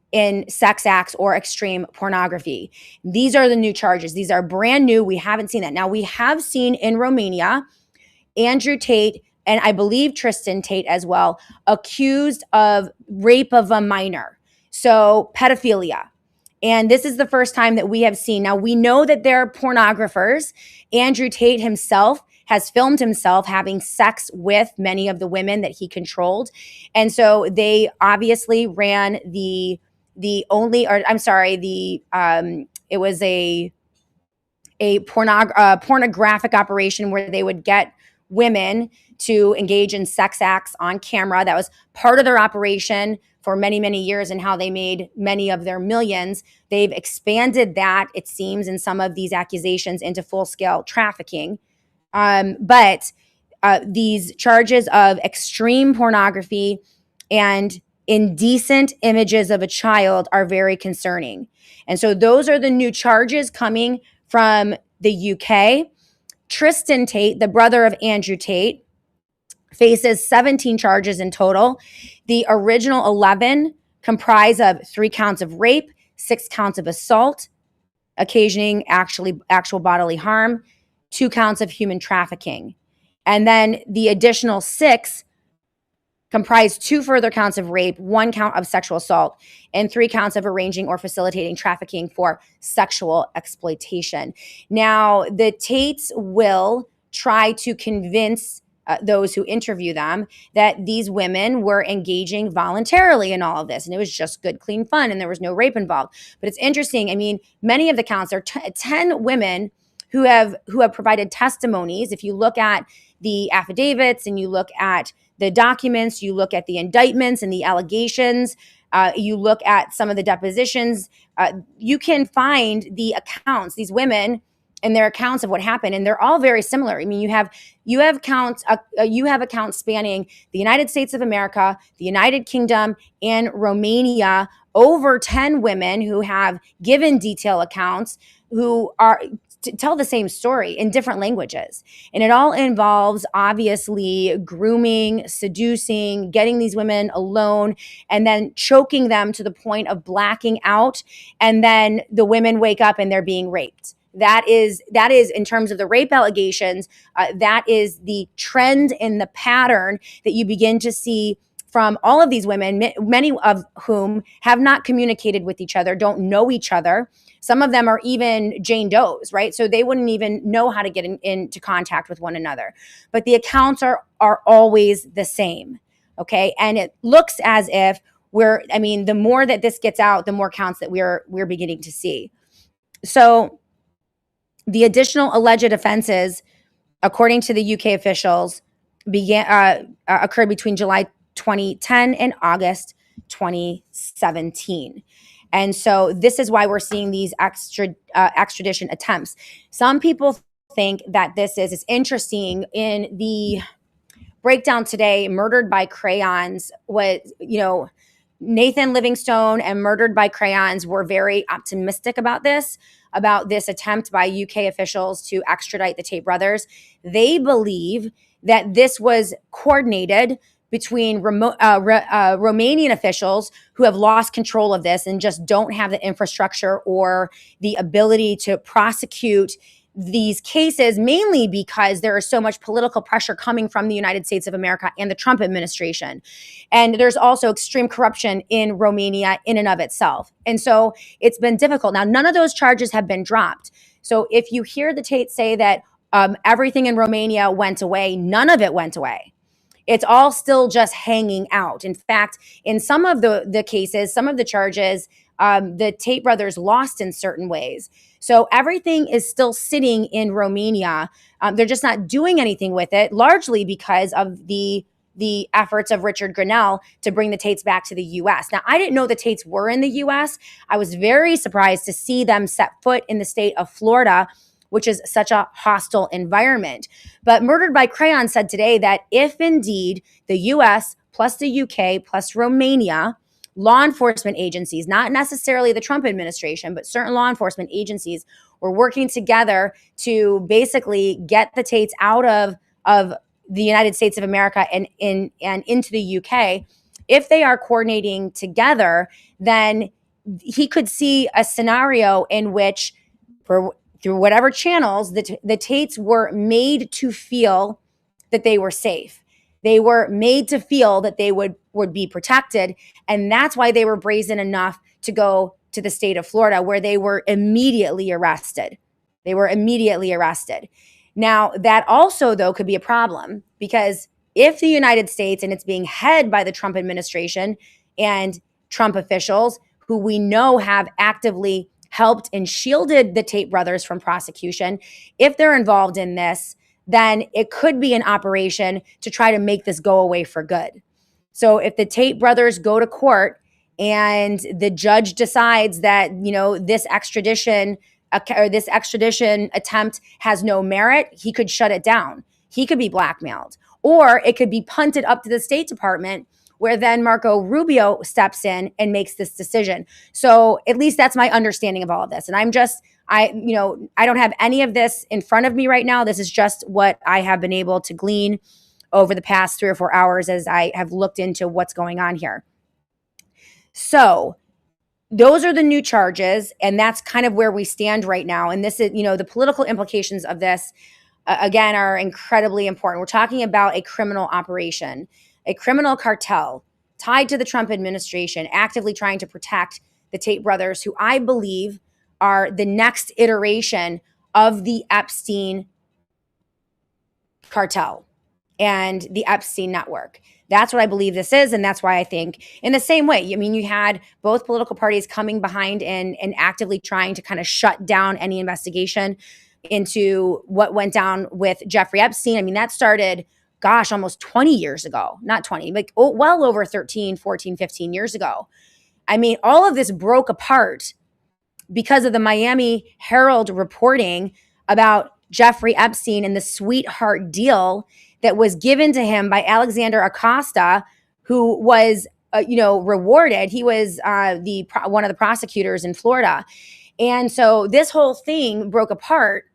sex acts or extreme pornography. These are the new charges. These are brand new. We haven't seen that. Now, we have seen in Romania Andrew Tate and I believe Tristan Tate as well, accused of rape of a minor. So pedophilia. And this is the first time that we have seen. Now, we know that they're pornographers. Andrew Tate himself has filmed himself having sex with many of the women that he controlled. And so they obviously ran it was a pornographic operation where they would get women to engage in sex acts on camera. That was part of their operation for many, many years and how they made many of their millions. They've expanded that, it seems, in some of these accusations into full-scale trafficking. But these charges of extreme pornography and indecent images of a child are very concerning. And so those are the new charges coming from the UK. Tristan Tate, the brother of Andrew Tate, faces 17 charges in total. The original 11 comprise of 3 counts of rape, 6 counts of assault, occasioning actual bodily harm, 2 counts of human trafficking. And then the additional 6 comprise 2 further counts of rape, 1 count of sexual assault, and 3 counts of arranging or facilitating trafficking for sexual exploitation. Now, the Tates will try to convince those who interview them that these women were engaging voluntarily in all of this, and it was just good, clean fun, and there was no rape involved. But it's interesting. I mean, many of the counts are 10 women who have provided testimonies. If you look at the affidavits and you look at the documents, you look at the indictments and the allegations, you look at some of the depositions, you can find the accounts, these women and their accounts of what happened, and they're all very similar. I mean, you have accounts spanning the United States of America, the United Kingdom, and Romania. Over 10 women who have given detailed accounts who are tell the same story in different languages. And it all involves obviously grooming, seducing, getting these women alone, and then choking them to the point of blacking out. And then the women wake up and they're being raped. That is in terms of the rape allegations, that is the trend and the pattern that you begin to see from all of these women, many of whom have not communicated with each other, don't know each other. Some of them are even Jane Does, right? So they wouldn't even know how to get into contact with one another. But the accounts are always the same, okay? And it looks as if the more that this gets out, the more counts that we're beginning to see. So the additional alleged offenses, according to the UK officials, occurred between July 2010 and August 2017. And so this is why we're seeing these extradition attempts. Some people think that this is interesting. In the breakdown today, Murdered by Crayons was, Nathan Livingstone and Murdered by Crayons were very optimistic about this attempt by UK officials to extradite the Tate brothers. They believe that this was coordinated between Romanian officials who have lost control of this and just don't have the infrastructure or the ability to prosecute these cases, mainly because there is so much political pressure coming from the United States of America and the Trump administration. And there's also extreme corruption in Romania in and of itself. And so it's been difficult. Now, none of those charges have been dropped. So if you hear the Tate say that everything in Romania went away, none of it went away. It's all still just hanging out. In fact, in some of the cases, some of the charges, the Tate brothers lost in certain ways. So everything is still sitting in Romania. They're just not doing anything with it, largely because of the efforts of Richard Grenell to bring the Tates back to the U.S. Now, I didn't know the Tates were in the U.S. I was very surprised to see them set foot in the state of Florida, which is such a hostile environment. But Murdered by Crayon said today that if indeed the U.S. plus the UK plus Romania law enforcement agencies, not necessarily the Trump administration, but certain law enforcement agencies were working together to basically get the Tates out of the United States of America and into the UK. If they are coordinating together, then he could see a scenario in which, through whatever channels, the Tates were made to feel that they were safe. They were made to feel that they would be protected. And that's why they were brazen enough to go to the state of Florida, where they were immediately arrested. They were immediately arrested. Now, that also, though, could be a problem, because if the United States, and it's being headed by the Trump administration and Trump officials, who we know have actively helped and shielded the Tate brothers from prosecution, if they're involved in this, then it could be an operation to try to make this go away for good. So if the Tate brothers go to court and the judge decides that, this extradition attempt has no merit, he could shut it down. He could be blackmailed. Or it could be punted up to the State Department, where then Marco Rubio steps in and makes this decision. So at least that's my understanding of all of this. And I don't have any of this in front of me right now. This is just what I have been able to glean over the past 3 or 4 hours as I have looked into what's going on here. So those are the new charges, and that's kind of where we stand right now. And this is, the political implications of this, again, are incredibly important. We're talking about a criminal operation, a criminal cartel tied to the Trump administration, actively trying to protect the Tate brothers, who I believe are the next iteration of the Epstein cartel and the Epstein network. That's what I believe this is. And that's why I think, in the same way, you had both political parties coming behind and actively trying to kind of shut down any investigation into what went down with Jeffrey Epstein. That started, almost 20 years ago. Not 20, well over 13, 14, 15 years ago. All of this broke apart because of the Miami Herald reporting about Jeffrey Epstein and the sweetheart deal that was given to him by Alexander Acosta, who was, rewarded. He was one of the prosecutors in Florida. And so this whole thing broke apart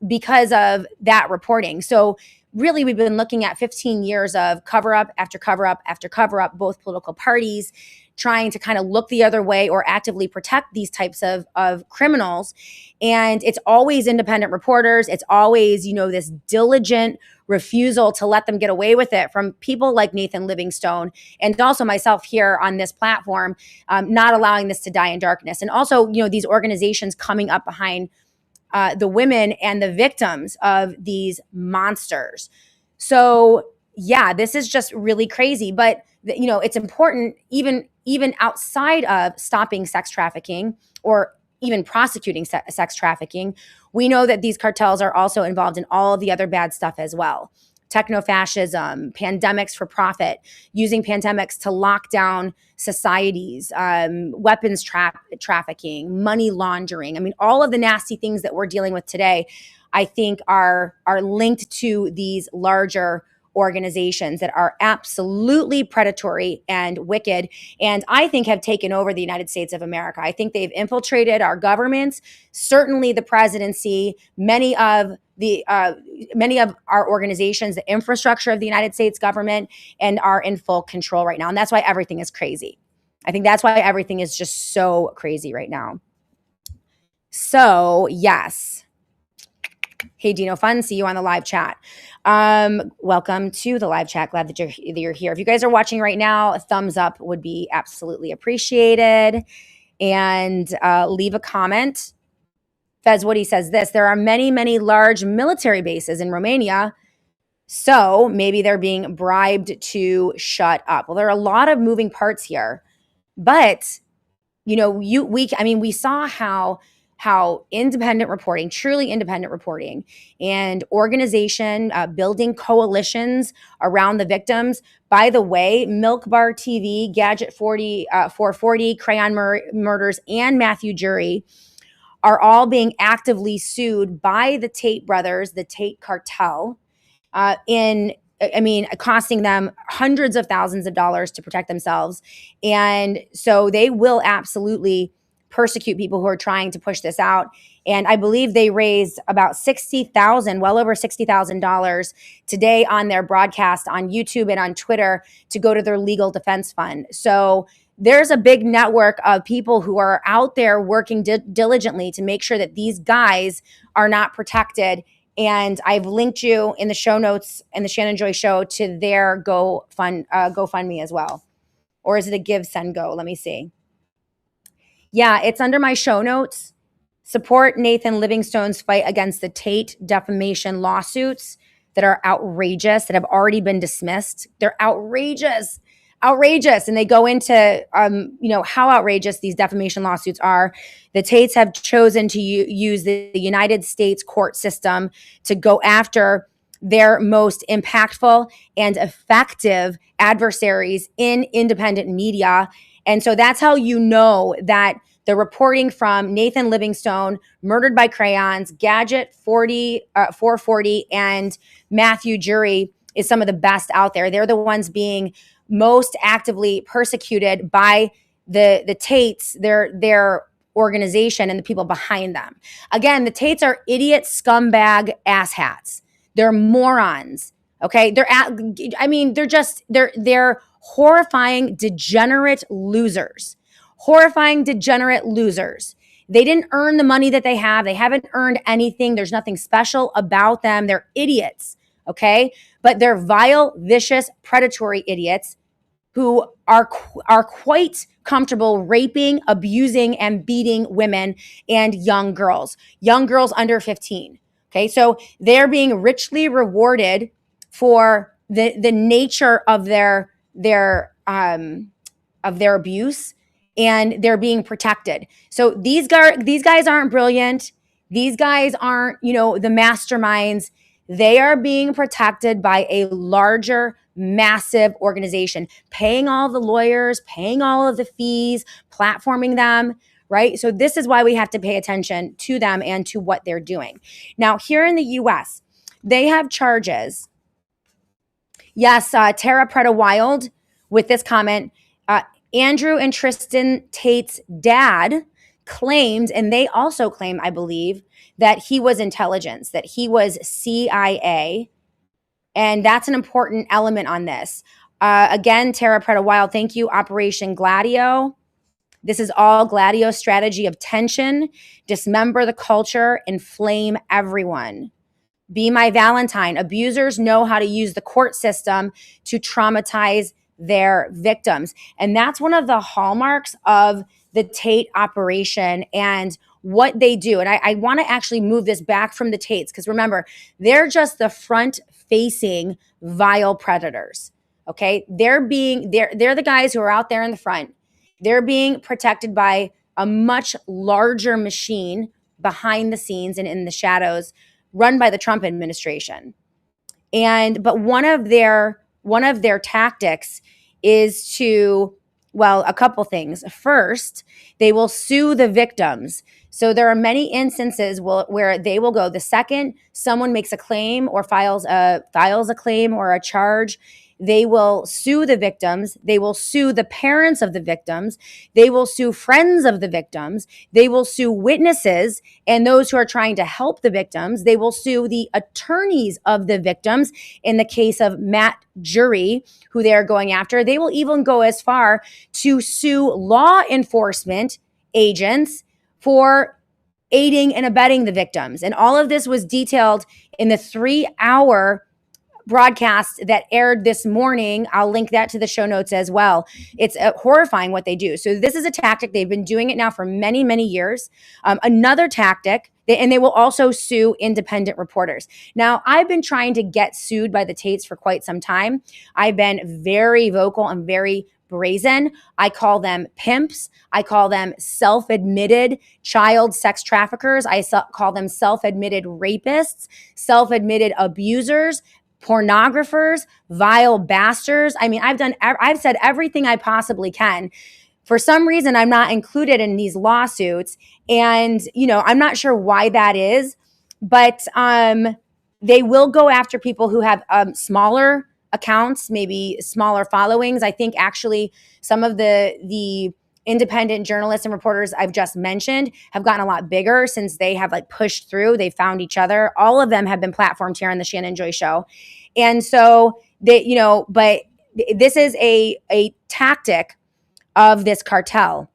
because of that reporting. So really, we've been looking at 15 years of cover-up after cover-up after cover-up, both political parties trying to kind of look the other way or actively protect these types of criminals. And it's always independent reporters. It's always, this diligent refusal to let them get away with it from people like Nathan Livingstone, and also myself here on this platform, not allowing this to die in darkness. And also, these organizations coming up behind the women and the victims of these monsters. So yeah, this is just really crazy. But it's important, even outside of stopping sex trafficking or even prosecuting sex trafficking, we know that these cartels are also involved in all of the other bad stuff as well. Techno-fascism, pandemics for profit, using pandemics to lock down societies, weapons trafficking, money laundering. All of the nasty things that we're dealing with today, I think are linked to these larger organizations that are absolutely predatory and wicked, and I think have taken over the United States of America. I think they've infiltrated our governments, certainly the presidency, many of our organizations, the infrastructure of the United States government, and are in full control right now. And that's why everything is crazy. I think that's why everything is just so crazy right now. So yes. Hey, Dino Fun, see you on the live chat. Welcome to the live chat. Glad that you're here. If you guys are watching right now, a thumbs up would be absolutely appreciated. And leave a comment. Fez Woody says this: there are many, many large military bases in Romania, so maybe they're being bribed to shut up. Well, there are a lot of moving parts here, but we saw how independent reporting, truly independent reporting, and organization building coalitions around the victims. By the way, Milk Bar TV, Gadget 440, Crayon Murders, and Matthew Jury are all being actively sued by the Tate brothers, the Tate cartel, in costing them hundreds of thousands of dollars to protect themselves. And so they will absolutely persecute people who are trying to push this out. And I believe they raised about well over $60,000 today on their broadcast on YouTube and on Twitter to go to their legal defense fund. So there's a big network of people who are out there working diligently to make sure that these guys are not protected. And I've linked you in the show notes in the Shannon Joy Show to their GoFundMe as well. Or is it a Give, Send, Go? Let me see. Yeah, it's under my show notes. Support Nathan Livingstone's fight against the Tate defamation lawsuits that are outrageous, that have already been dismissed. They're outrageous. And they go into, how outrageous these defamation lawsuits are. The Tates have chosen to use the United States court system to go after their most impactful and effective adversaries in independent media. And so that's how you know that the reporting from Nathan Livingstone, Murdered by Crayons, Gadget 440, and Matthew Jury is some of the best out there. They're the ones being most actively persecuted by the Tates, their organization, and the people behind them. Again, the Tates are idiot scumbag asshats. They're morons. Okay, they're horrifying, degenerate losers. Horrifying, degenerate losers. They didn't earn the money that they have. They haven't earned anything. There's nothing special about them. They're idiots, okay? But they're vile, vicious, predatory idiots who are quite comfortable raping, abusing, and beating women and young girls under 15. Okay, so they're being richly rewarded for the nature of their abuse, and they're being protected. So these guys aren't brilliant. These guys aren't, the masterminds. They are being protected by a larger, massive organization, paying all the lawyers, paying all of the fees, platforming them, right? So this is why we have to pay attention to them and to what they're doing. Now, here in the US, they have charges. Yes, Tara Preda Wild with this comment, Andrew and Tristan Tate's dad claimed, and they also claim, I believe, that he was intelligence, that he was CIA. And that's an important element on this. Again, Tara Preda Wild, thank you. Operation Gladio. This is all Gladio's strategy of tension, dismember the culture, inflame everyone. Be my Valentine. Abusers know how to use the court system to traumatize their victims. And that's one of the hallmarks of the Tate operation and what they do. And I want to actually move this back from the Tates, because remember, they're just the front-facing vile predators. Okay? They're the guys who are out there in the front. They're being protected by a much larger machine behind the scenes and in the shadows, run by the Trump administration. But one of their tactics is to, a couple things. First, they will sue the victims. So there are many instances where they will go, the second someone makes a claim or files a claim or a charge, they will sue the victims. They will sue the parents of the victims. They will sue friends of the victims. They will sue witnesses and those who are trying to help the victims. They will sue the attorneys of the victims. In the case of Matt Jury, who they are going after, they will even go as far to sue law enforcement agents for aiding and abetting the victims. And all of this was detailed in the 3-hour broadcast that aired this morning. I'll link that to the show notes as well. It's horrifying what they do. So this is a tactic. They've been doing it now for many, many years. Another tactic, and they will also sue independent reporters. Now, I've been trying to get sued by the Tates for quite some time. I've been very vocal and very brazen. I call them pimps. I call them self-admitted child sex traffickers. I call them self-admitted rapists, self-admitted abusers, pornographers, vile bastards. I mean, I've said everything I possibly can. For some reason, I'm not included in these lawsuits. And, I'm not sure why that is, but they will go after people who have smaller accounts, maybe smaller followings. I think actually some of the independent journalists and reporters I've just mentioned have gotten a lot bigger since they have like pushed through. They found each other. All of them have been platformed here on the Shannon Joy Show. And so they, but this is a tactic of this cartel.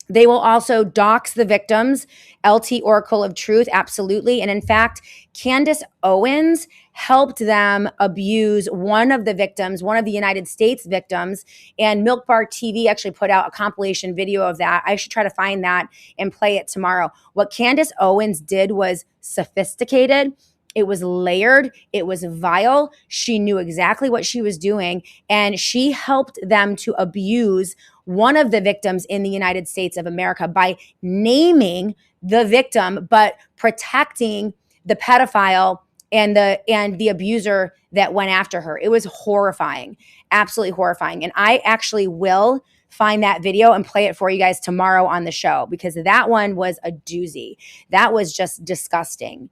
They will also dox the victims, LT Oracle of Truth, absolutely. And in fact, Candace Owens helped them abuse one of the victims, one of the United States victims, and Milk Bar TV actually put out a compilation video of that. I should try to find that and play it tomorrow. What Candace Owens did was sophisticated. It was layered. It was vile. She knew exactly what she was doing, and she helped them to abuse one of the victims in the United States of America by naming the victim, but protecting the pedophile and the abuser that went after her. It was horrifying, absolutely horrifying. And I actually will find that video and play it for you guys tomorrow on the show, because that one was a doozy. That was just disgusting.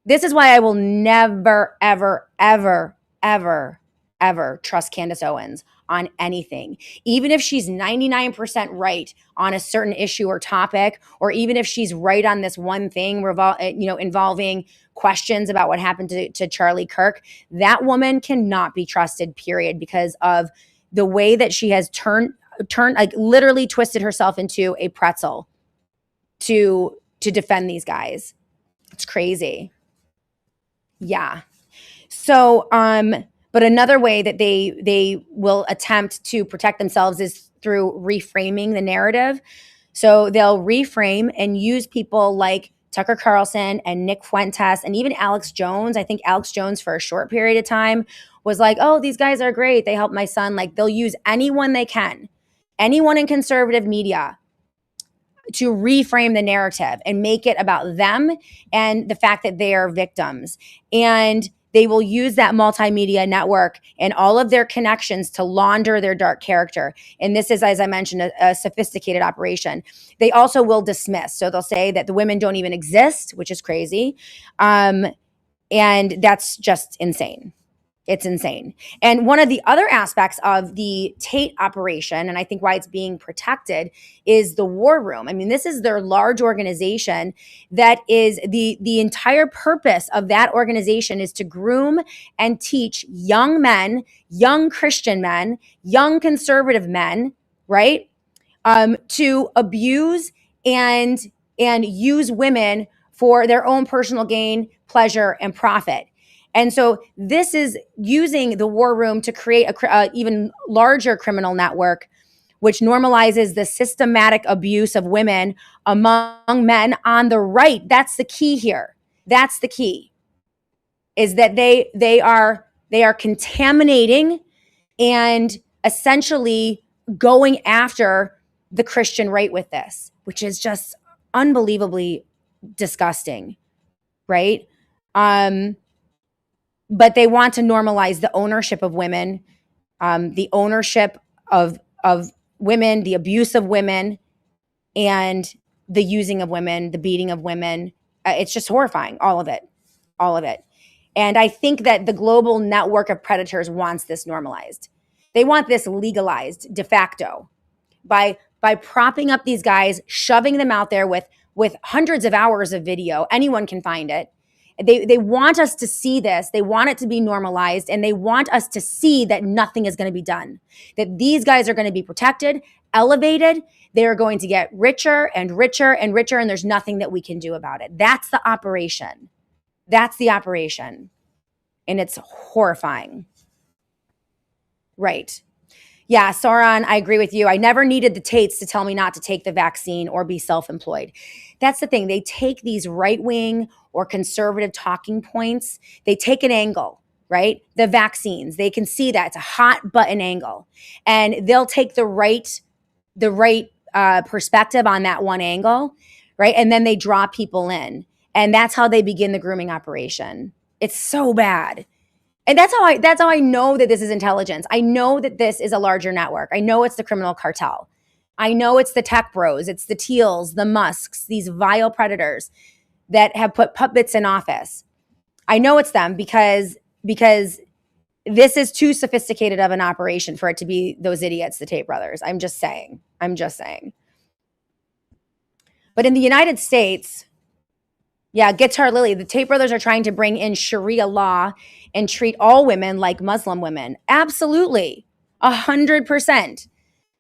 This is why I will never, ever, ever, ever, ever trust Candace Owens on anything. Even if she's 99% right on a certain issue or topic, or even if she's right on this one thing involving questions about what happened to Charlie Kirk, that woman cannot be trusted, period, because of the way that she has turned like literally twisted herself into a pretzel to defend these guys. It's crazy. Yeah. So, but another way that they will attempt to protect themselves is through reframing the narrative. So they'll reframe and use people like Tucker Carlson and Nick Fuentes and even Alex Jones. I think Alex Jones for a short period of time was like, oh, these guys are great. They helped my son. Like they'll use anyone they can, anyone in conservative media, to reframe the narrative and make it about them and the fact that they are victims. And they will use that multimedia network and all of their connections to launder their dark character. And this is, as I mentioned, a sophisticated operation. They also will dismiss. So they'll say that the women don't even exist, which is crazy. And that's just insane. It's insane. And one of the other aspects of the Tate operation, and I think why it's being protected, is the war room. I mean, this is their large organization that is the entire purpose of that organization is to groom and teach young men, young Christian men, young conservative men, right? To abuse and use women for their own personal gain, pleasure, and profit. And so this is using the war room to create a even larger criminal network, which normalizes the systematic abuse of women among men on the right. That's the key here. That's the key, is that they are contaminating and essentially going after the Christian right with this, which is just unbelievably disgusting, right? But they want to normalize the ownership of women, the ownership of women, the abuse of women, and the using of women, the beating of women. It's just horrifying, all of it, all of it. And I think that the global network of predators wants this normalized. They want this legalized de facto by propping up these guys, shoving them out there with hundreds of hours of video. Anyone can find it. They want us to see this. They want it to be normalized, and they want us to see that nothing is going to be done, that these guys are going to be protected, elevated. They're going to get richer and richer and richer, and there's nothing that we can do about it. That's the operation. That's the operation. And it's horrifying. Right. Yeah, Sauron, I agree with you. I never needed the Tates to tell me not to take the vaccine or be self-employed. That's the thing. They take these right-wing or conservative talking points. They take an angle, right? The vaccines, they can see that. It's a hot button angle. And they'll take the right perspective on that one angle, right? And then they draw people in. And that's how they begin the grooming operation. It's so bad. And that's how I know that this is intelligence. I know that this is a larger network. I know it's the criminal cartel. I know it's the tech bros. It's the Teals, the Musks, these vile predators that have put puppets in office. I know it's them because this is too sophisticated of an operation for it to be those idiots, the Tate brothers. I'm just saying. But in the United States, yeah, Guitar Lily, the Tate brothers are trying to bring in Sharia law and treat all women like Muslim women. Absolutely. 100%.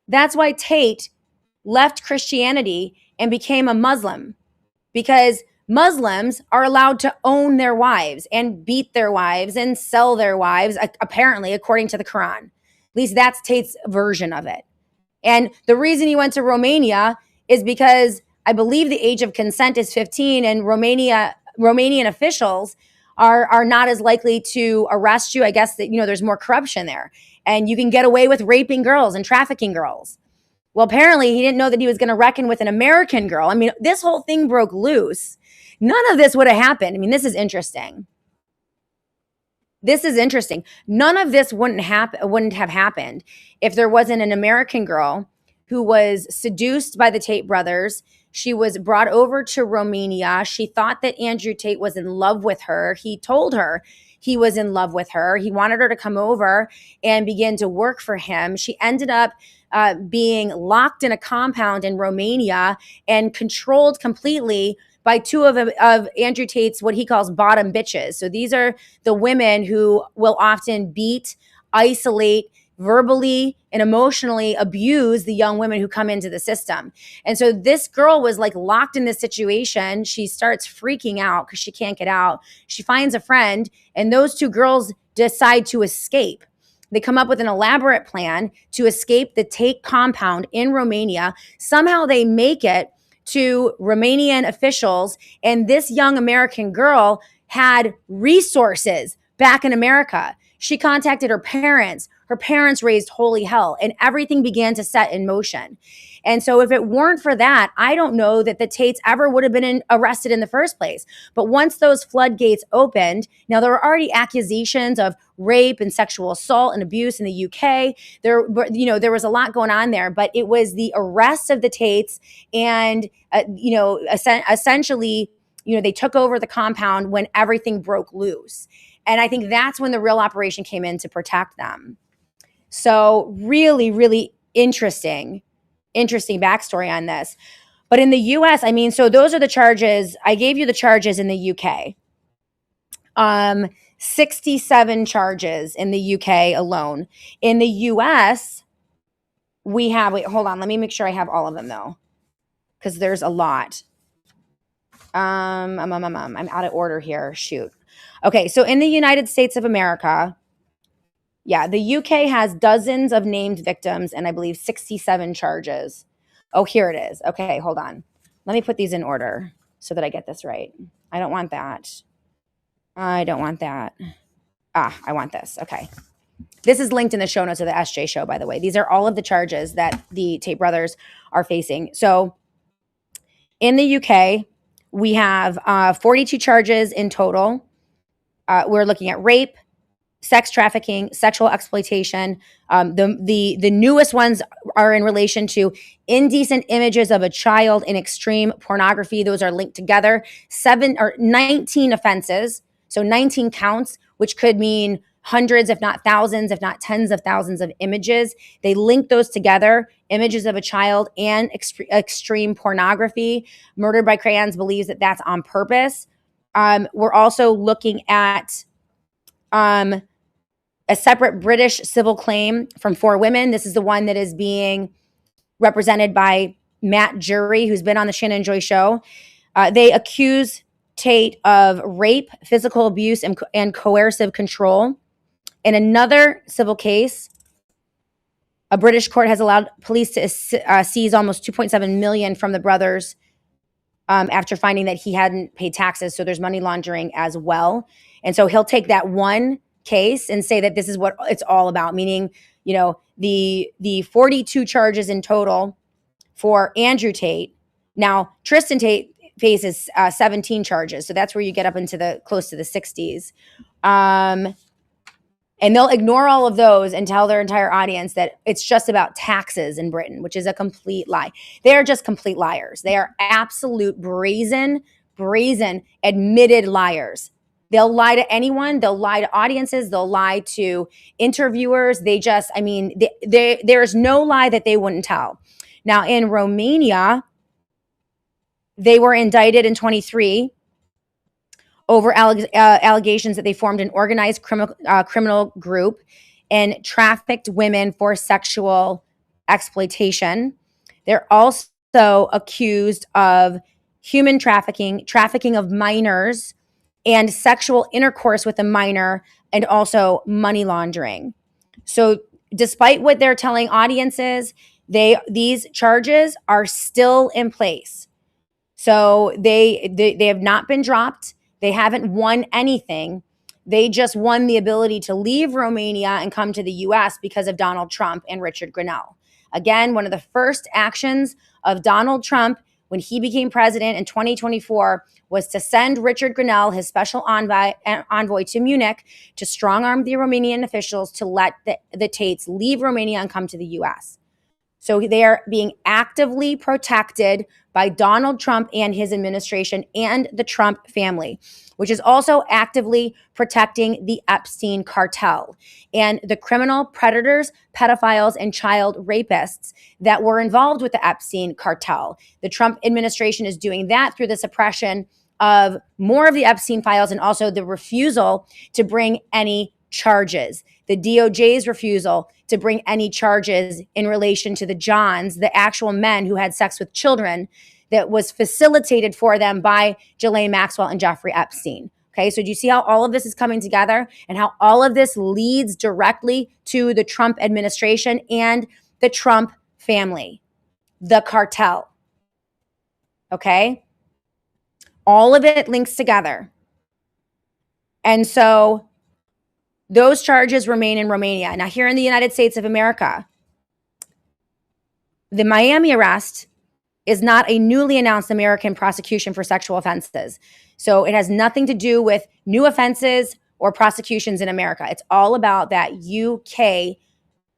That's why Tate left Christianity and became a Muslim, because Muslims are allowed to own their wives and beat their wives and sell their wives, apparently, according to the Quran. At least that's Tate's version of it. And the reason he went to Romania is because I believe the age of consent is 15, and Romanian officials are not as likely to arrest you. I guess that, there's more corruption there, and you can get away with raping girls and trafficking girls. Well, apparently he didn't know that he was going to reckon with an American girl. I mean, this whole thing broke loose. None of this would have happened. I mean, this is interesting. None of this wouldn't have happened if there wasn't an American girl who was seduced by the Tate brothers. She was brought over to Romania. She thought that Andrew Tate was in love with her. He told her he was in love with her. He wanted her to come over and begin to work for him. She ended up being locked in a compound in Romania and controlled completely by two of Andrew Tate's, what he calls bottom bitches. So these are the women who will often beat, isolate, verbally and emotionally abuse the young women who come into the system. And so this girl was like locked in this situation. She starts freaking out because she can't get out. She finds a friend, and those two girls decide to escape. They come up with an elaborate plan to escape the Tate compound in Romania. Somehow they make it to Romanian officials, and this young American girl had resources back in America. She contacted her parents. Her parents raised holy hell, and everything began to set in motion. And so if it weren't for that, I don't know that the Tates ever would have been arrested in the first place. But once those floodgates opened, now there were already accusations of rape and sexual assault and abuse in the UK. There was a lot going on there, but it was the arrest of the Tates and, essentially, they took over the compound when everything broke loose. And I think that's when the real operation came in to protect them. So really, really interesting backstory on this. But in the US, so those are the charges. I gave you the charges in the UK. 67 charges in the UK alone. In the US, we have, wait, hold on. Let me make sure I have all of them though, because there's a lot. I'm out of order here. Shoot. Okay, so in the United States of America, the UK has dozens of named victims and I believe 67 charges. Oh, here it is. Okay, hold on. Let me put these in order so that I get this right. I don't want that. I want this. Okay. This is linked in the show notes of the SJ show, by the way. These are all of the charges that the Tate brothers are facing. So in the UK, we have 42 charges in total. We're looking at rape, sex trafficking, sexual exploitation. The newest ones are in relation to indecent images of a child in extreme pornography. Those are linked together. 19 offenses, so 19 counts, which could mean hundreds, if not thousands, if not tens of thousands of images. They link those together, images of a child and extreme pornography. Murdered by Crayons believes that that's on purpose. We're also looking at a separate British civil claim from 4 women. This is the one that is being represented by Matt Jury, who's been on the Shannon Joy show. They accuse Tate of rape, physical abuse, and coercive control. In another civil case, a British court has allowed police to seize almost $2.7 million from the brothers after finding that he hadn't paid taxes. So there's money laundering as well. And so he'll take that one case and say that this is what it's all about, meaning, the 42 charges in total for Andrew Tate. Now, Tristan Tate faces 17 charges. So that's where you get up into close to the 60s. And they'll ignore all of those and tell their entire audience that it's just about taxes in Britain, which is a complete lie. They are just complete liars. They are absolute brazen, admitted liars. They'll lie to anyone. They'll lie to audiences. They'll lie to interviewers. There's no lie that they wouldn't tell. Now, in Romania, they were indicted in 23 over allegations that they formed an organized criminal group and trafficked women for sexual exploitation. They're also accused of human trafficking of minors, and sexual intercourse with a minor, and also money laundering. So despite what they're telling audiences, these charges are still in place. So they have not been dropped. They haven't won anything. They just won the ability to leave Romania and come to the US because of Donald Trump and Richard Grenell. Again, one of the first actions of Donald Trump when he became president in 2024 was to send Richard Grenell, his special envoy to Munich, to strong-arm the Romanian officials to let the Tates leave Romania and come to the US. So they are being actively protected by Donald Trump and his administration and the Trump family, which is also actively protecting the Epstein cartel and the criminal predators, pedophiles, and child rapists that were involved with the Epstein cartel. The Trump administration is doing that through the suppression of more of the Epstein files and also the refusal to bring any charges. The DOJ's refusal to bring any charges in relation to the Johns, the actual men who had sex with children, that was facilitated for them by Ghislaine Maxwell and Jeffrey Epstein. Okay, so do you see how all of this is coming together and how all of this leads directly to the Trump administration and the Trump family, the cartel? Okay, all of it links together. And so those charges remain in Romania. Now, here in the United States of America, the Miami arrest is not a newly announced American prosecution for sexual offenses. So it has nothing to do with new offenses or prosecutions in America. It's all about that UK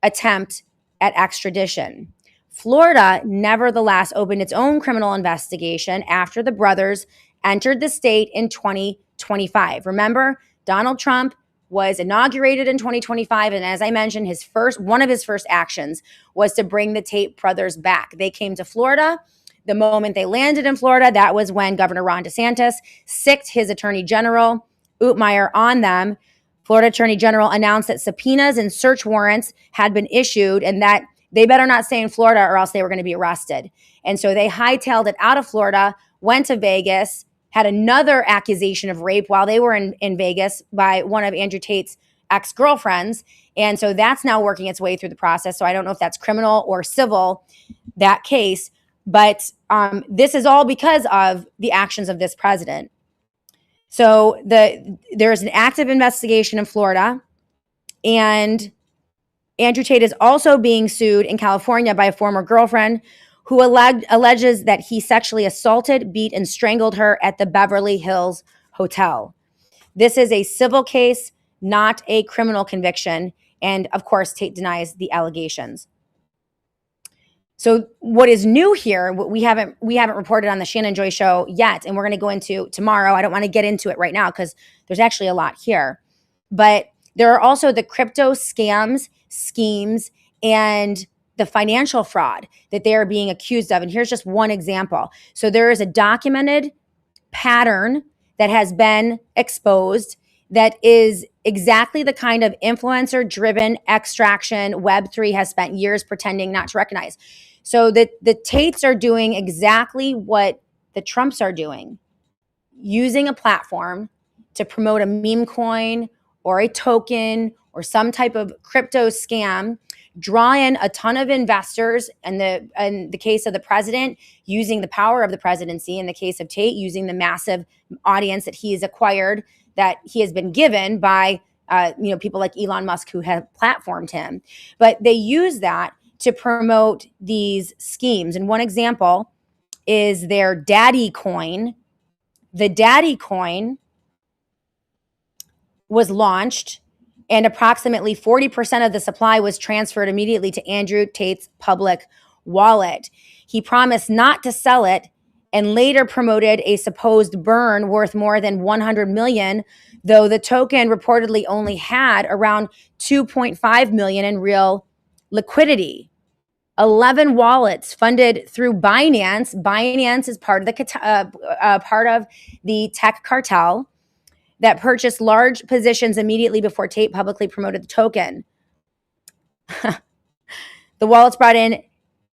attempt at extradition. Florida, nevertheless, opened its own criminal investigation after the brothers entered the state in 2025. Remember, Donald Trump was inaugurated in 2025. And as I mentioned, one of his first actions was to bring the Tate brothers back. They came to Florida. The moment they landed in Florida, that was when Governor Ron DeSantis sicked his attorney general, Utmeyer, on them. Florida Attorney General announced that subpoenas and search warrants had been issued and that they better not stay in Florida or else they were going to be arrested. And so they hightailed it out of Florida, went to Vegas, had another accusation of rape while they were in Vegas by one of Andrew Tate's ex-girlfriends. And so that's now working its way through the process. So I don't know if that's criminal or civil, that case. But this is all because of the actions of this president. So there's an active investigation in Florida. And Andrew Tate is also being sued in California by a former girlfriend who alleges that he sexually assaulted, beat, and strangled her at the Beverly Hills Hotel. This is a civil case, not a criminal conviction. And of course, Tate denies the allegations. So what is new here, what we haven't reported on the Shannon Joy Show yet, and we're going to go into tomorrow. I don't want to get into it right now because there's actually a lot here. But there are also the crypto scams, schemes, and the financial fraud that they are being accused of. And here's just one example. So there is a documented pattern that has been exposed that is exactly the kind of influencer-driven extraction Web3 has spent years pretending not to recognize. So the Tates are doing exactly what the Trumps are doing, using a platform to promote a meme coin or a token or some type of crypto scam, draw in a ton of investors, and in the case of the president, using the power of the presidency. In the case of Tate, using the massive audience that he has acquired, that he has been given by people like Elon Musk who have platformed him. But they use that to promote these schemes. And one example is their Daddy coin. The Daddy coin was launched, and approximately 40% of the supply was transferred immediately to Andrew Tate's public wallet. He promised not to sell it and later promoted a supposed burn worth more than 100 million, though the token reportedly only had around 2.5 million in real liquidity. 11 wallets funded through Binance. Binance is part of the tech cartel that purchased large positions immediately before Tate publicly promoted the token. The wallets brought in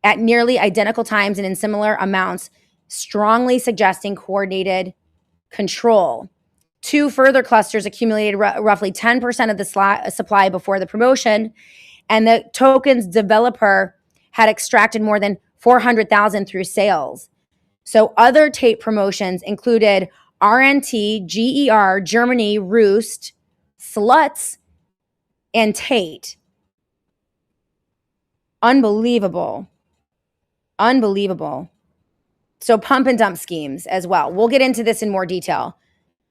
at nearly identical times and in similar amounts, strongly suggesting coordinated control. Two further clusters accumulated roughly 10% of the supply before the promotion, and the token's developer had extracted more than 400,000 through sales. So other Tate promotions included RNT, GER, Germany, Roost, Sluts, and Tate. Unbelievable. So pump and dump schemes as well. We'll get into this in more detail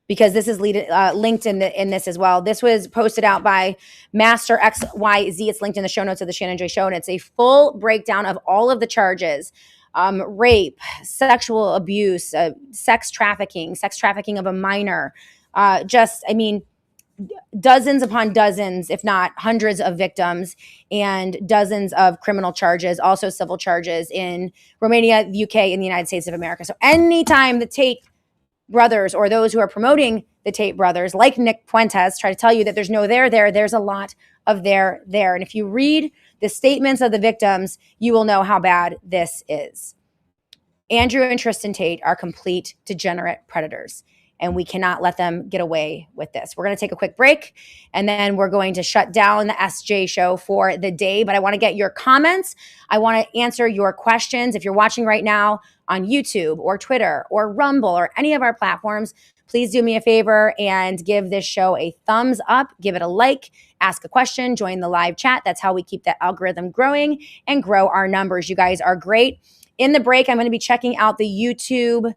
because this is linked in this as well. This was posted out by Master XYZ. It's linked in the show notes of the Shannon Joy Show, and it's a full breakdown of all of the charges: rape, sexual abuse, sex trafficking of a minor. Dozens upon dozens, if not hundreds of victims, and dozens of criminal charges, also civil charges in Romania, the UK, and the United States of America. So anytime the Tate brothers or those who are promoting the Tate brothers, like Nick Fuentes, try to tell you that there's no there's a lot of there. And if you read the statements of the victims, you will know how bad this is. Andrew and Tristan Tate are complete degenerate predators, and we cannot let them get away with this. We're going to take a quick break, and then we're going to shut down the SJ show for the day. But I want to get your comments. I want to answer your questions. If you're watching right now on YouTube or Twitter or Rumble or any of our platforms, please do me a favor and give this show a thumbs up, give it a like, ask a question, join the live chat. That's how we keep that algorithm growing and grow our numbers. You guys are great. In the break, I'm going to be checking out the YouTube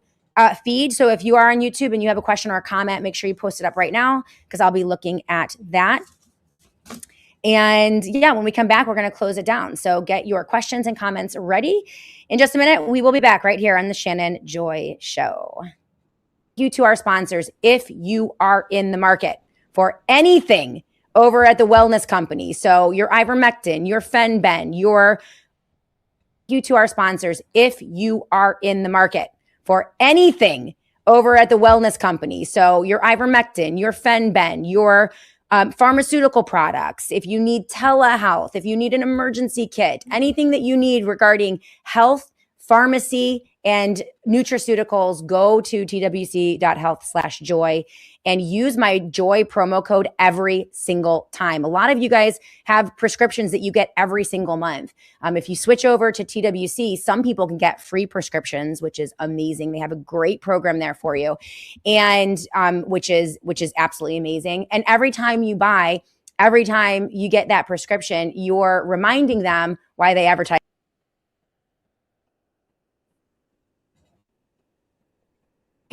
feed. So if you are on YouTube and you have a question or a comment, make sure you post it up right now because I'll be looking at that. And yeah, when we come back, we're going to close it down. So get your questions and comments ready. In just a minute, we will be back right here on the Shannon Joy Show. Thank you to our sponsors. If you are in the market for anything over at the wellness company, so your ivermectin, your Fenben, you to our sponsors. If you are in the market for anything over at the wellness company, so your ivermectin, your Fenben, your pharmaceutical products, if you need telehealth, if you need an emergency kit, anything that you need regarding health, pharmacy, and nutraceuticals, go to twc.health/joy and use my joy promo code every single time. A lot of you guys have prescriptions that you get every single month. If you switch over to TWC, some people can get free prescriptions, which is amazing. They have a great program there for you, and which is absolutely amazing. And every time you get that prescription, you're reminding them why they advertise.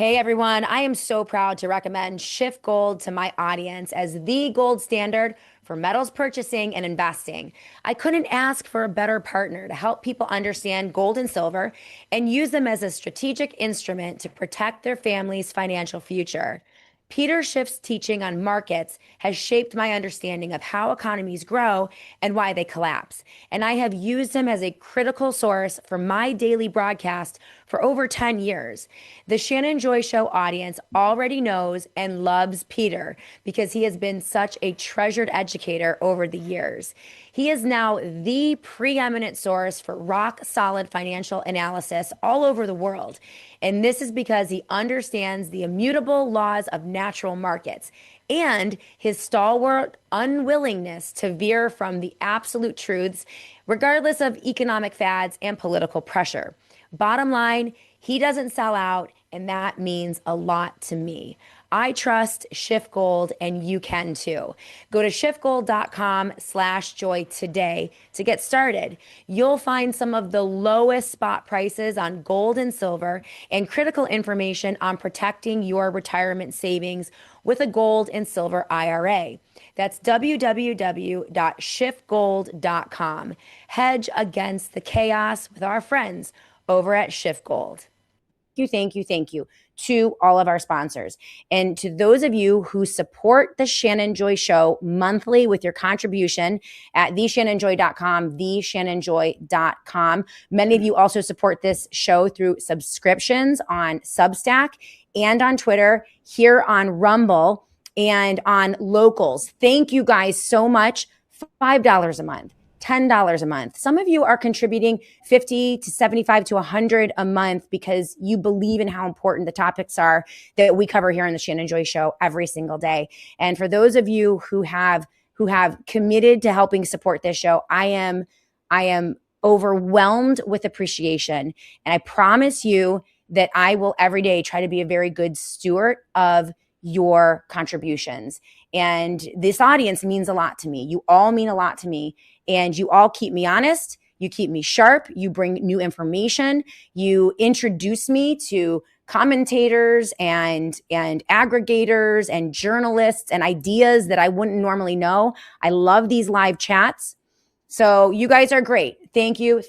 Hey everyone, I am so proud to recommend Shift Gold to my audience as the gold standard for metals purchasing and investing. I couldn't ask for a better partner to help people understand gold and silver and use them as a strategic instrument to protect their family's financial future. Peter Schiff's teaching on markets has shaped my understanding of how economies grow and why they collapse. And I have used him as a critical source for my daily broadcast for over 10 years. The Shannon Joy Show audience already knows and loves Peter because he has been such a treasured educator over the years. He is now the preeminent source for rock-solid financial analysis all over the world. And this is because he understands the immutable laws of natural markets and his stalwart unwillingness to veer from the absolute truths, regardless of economic fads and political pressure. Bottom line, he doesn't sell out, and that means a lot to me. I trust Shift Gold, and you can too. Go to shiftgold.com/joy today to get started. You'll find some of the lowest spot prices on gold and silver and critical information on protecting your retirement savings with a gold and silver IRA. That's www.shiftgold.com. Hedge against the chaos with our friends over at Shift Gold. thank you to all of our sponsors. And to those of you who support the Shannon Joy Show monthly with your contribution at theshannonjoy.com, theshannonjoy.com. Many of you also support this show through subscriptions on Substack and on Twitter, here on Rumble, and on Locals. Thank you guys so much. $5 a month. $10 a month. Some of you are contributing 50 to 75 to 100 a month because you believe in how important the topics are that we cover here on the Shannon Joy Show every single day. And for those of you who have committed to helping support this show, I am overwhelmed with appreciation. And I promise you that I will every day try to be a very good steward of your contributions. And this audience means a lot to me. You all mean a lot to me. And you all keep me honest. You keep me sharp. You bring new information. You introduce me to commentators and aggregators and journalists and ideas that I wouldn't normally know. I love these live chats. So you guys are great. Thank you.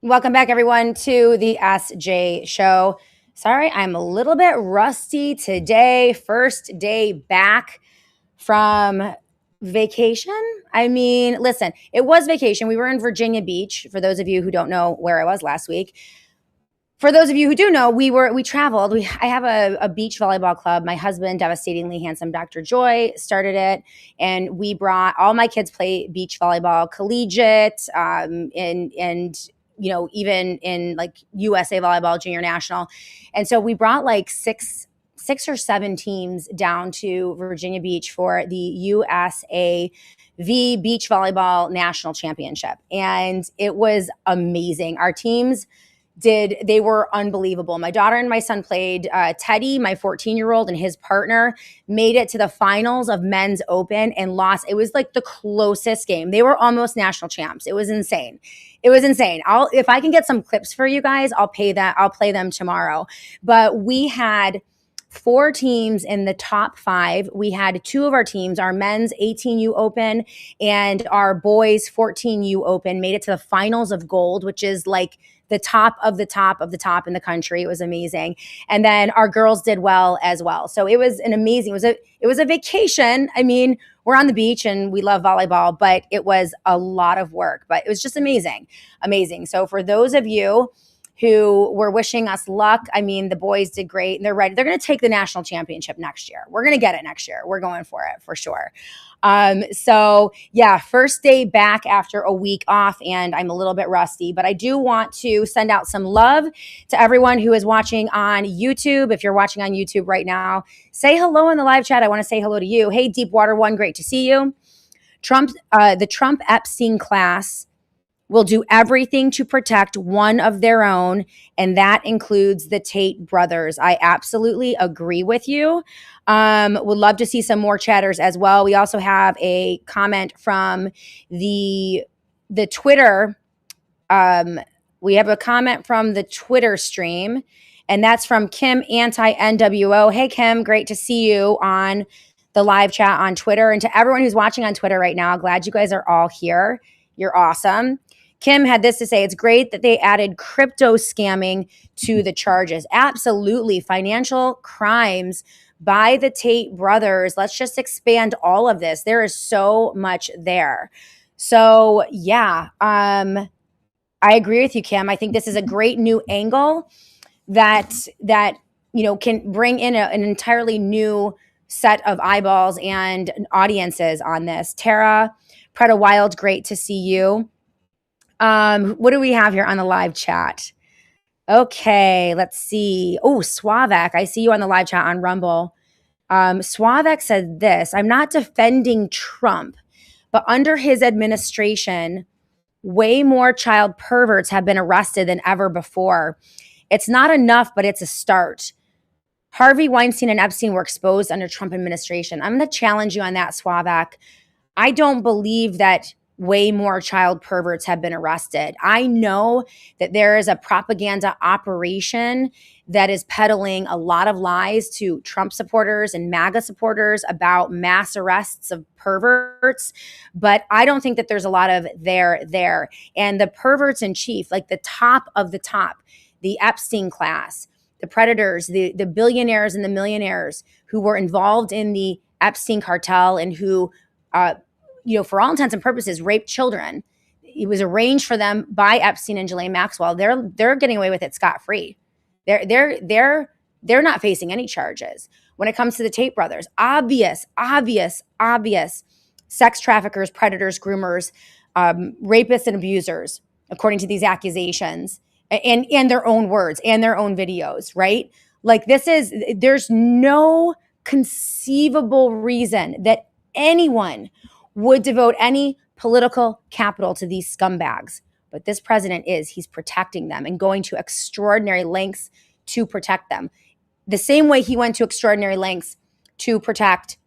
Welcome back, everyone, to the SJ Show. Sorry, I'm a little bit rusty today. First day back from vacation. I mean, listen, it was vacation. We were in Virginia Beach, for those of you who don't know where I was last week. For those of you who do know, we traveled. I have a beach volleyball club. My husband, devastatingly handsome Dr. Joy, started it, and we brought all my kids play beach volleyball, collegiate, and you know, even in like USA volleyball, junior national. And so we brought like six or seven teams down to Virginia Beach for the USA Beach Volleyball National Championship. And it was amazing. Our teams they were unbelievable. My daughter and my son played. Teddy, my 14-year-old, and his partner made it to the finals of Men's Open and lost. It was like the closest game. They were almost national champs. It was insane. If I can get some clips for you guys, I'll play them tomorrow. But we had 4 teams in the top 5. We had 2 of our teams, our men's 18U Open and our boys 14U Open, made it to the finals of gold, which is like the top of the top of the top in the country. It was amazing. And then our girls did well as well. So it was it was a vacation. I mean, we're on the beach and we love volleyball, but it was a lot of work, but it was just amazing. So for those of you who were wishing us luck, I mean, the boys did great and they're ready. They're going to take the national championship next year. We're going to get it next year. We're going for it for sure. So yeah, first day back after a week off, and I'm a little bit rusty, but I do want to send out some love to everyone who is watching on YouTube. If you're watching on YouTube right now, say hello in the live chat. I want to say hello to you. Hey, Deepwater One, great to see you. The Trump Epstein class will do everything to protect one of their own, and that includes the Tate brothers. I absolutely agree with you. Would love to see some more chatters as well. We also have a comment from the Twitter. We have a comment from the Twitter stream, and that's from Kim Anti-NWO. Hey, Kim, great to see you on the live chat on Twitter. And to everyone who's watching on Twitter right now, glad you guys are all here. You're awesome. Kim had this to say: it's great that they added crypto scamming to the charges. Absolutely. Financial crimes by the Tate brothers. Let's just expand all of this. There is so much there. So yeah, I agree with you, Kim. I think this is a great new angle that can bring in an entirely new set of eyeballs and audiences on this. Tara Preda Wild, great to see you. What do we have here on the live chat? Okay, let's see. Oh, Swavek, I see you on the live chat on Rumble. Swavek said this: I'm not defending Trump, but under his administration, way more child perverts have been arrested than ever before. It's not enough, but it's a start. Harvey Weinstein and Epstein were exposed under Trump administration. I'm going to challenge you on that, Swavek. I don't believe that way more child perverts have been arrested. I know that there is a propaganda operation that is peddling a lot of lies to Trump supporters and MAGA supporters about mass arrests of perverts, but I don't think that there's a lot of there. And the perverts in chief, like the top of the top, the Epstein class, the predators, the billionaires and the millionaires who were involved in the Epstein cartel and who, for all intents and purposes, raped children. It was arranged for them by Epstein and Ghislaine Maxwell. They're getting away with it scot-free. They're not facing any charges. When it comes to the Tate brothers, obvious sex traffickers, predators, groomers, rapists, and abusers, according to these accusations, and their own words and their own videos, right? Like there's no conceivable reason that anyone would devote any political capital to these scumbags. But this president he's protecting them and going to extraordinary lengths to protect them. The same way he went to extraordinary lengths to protect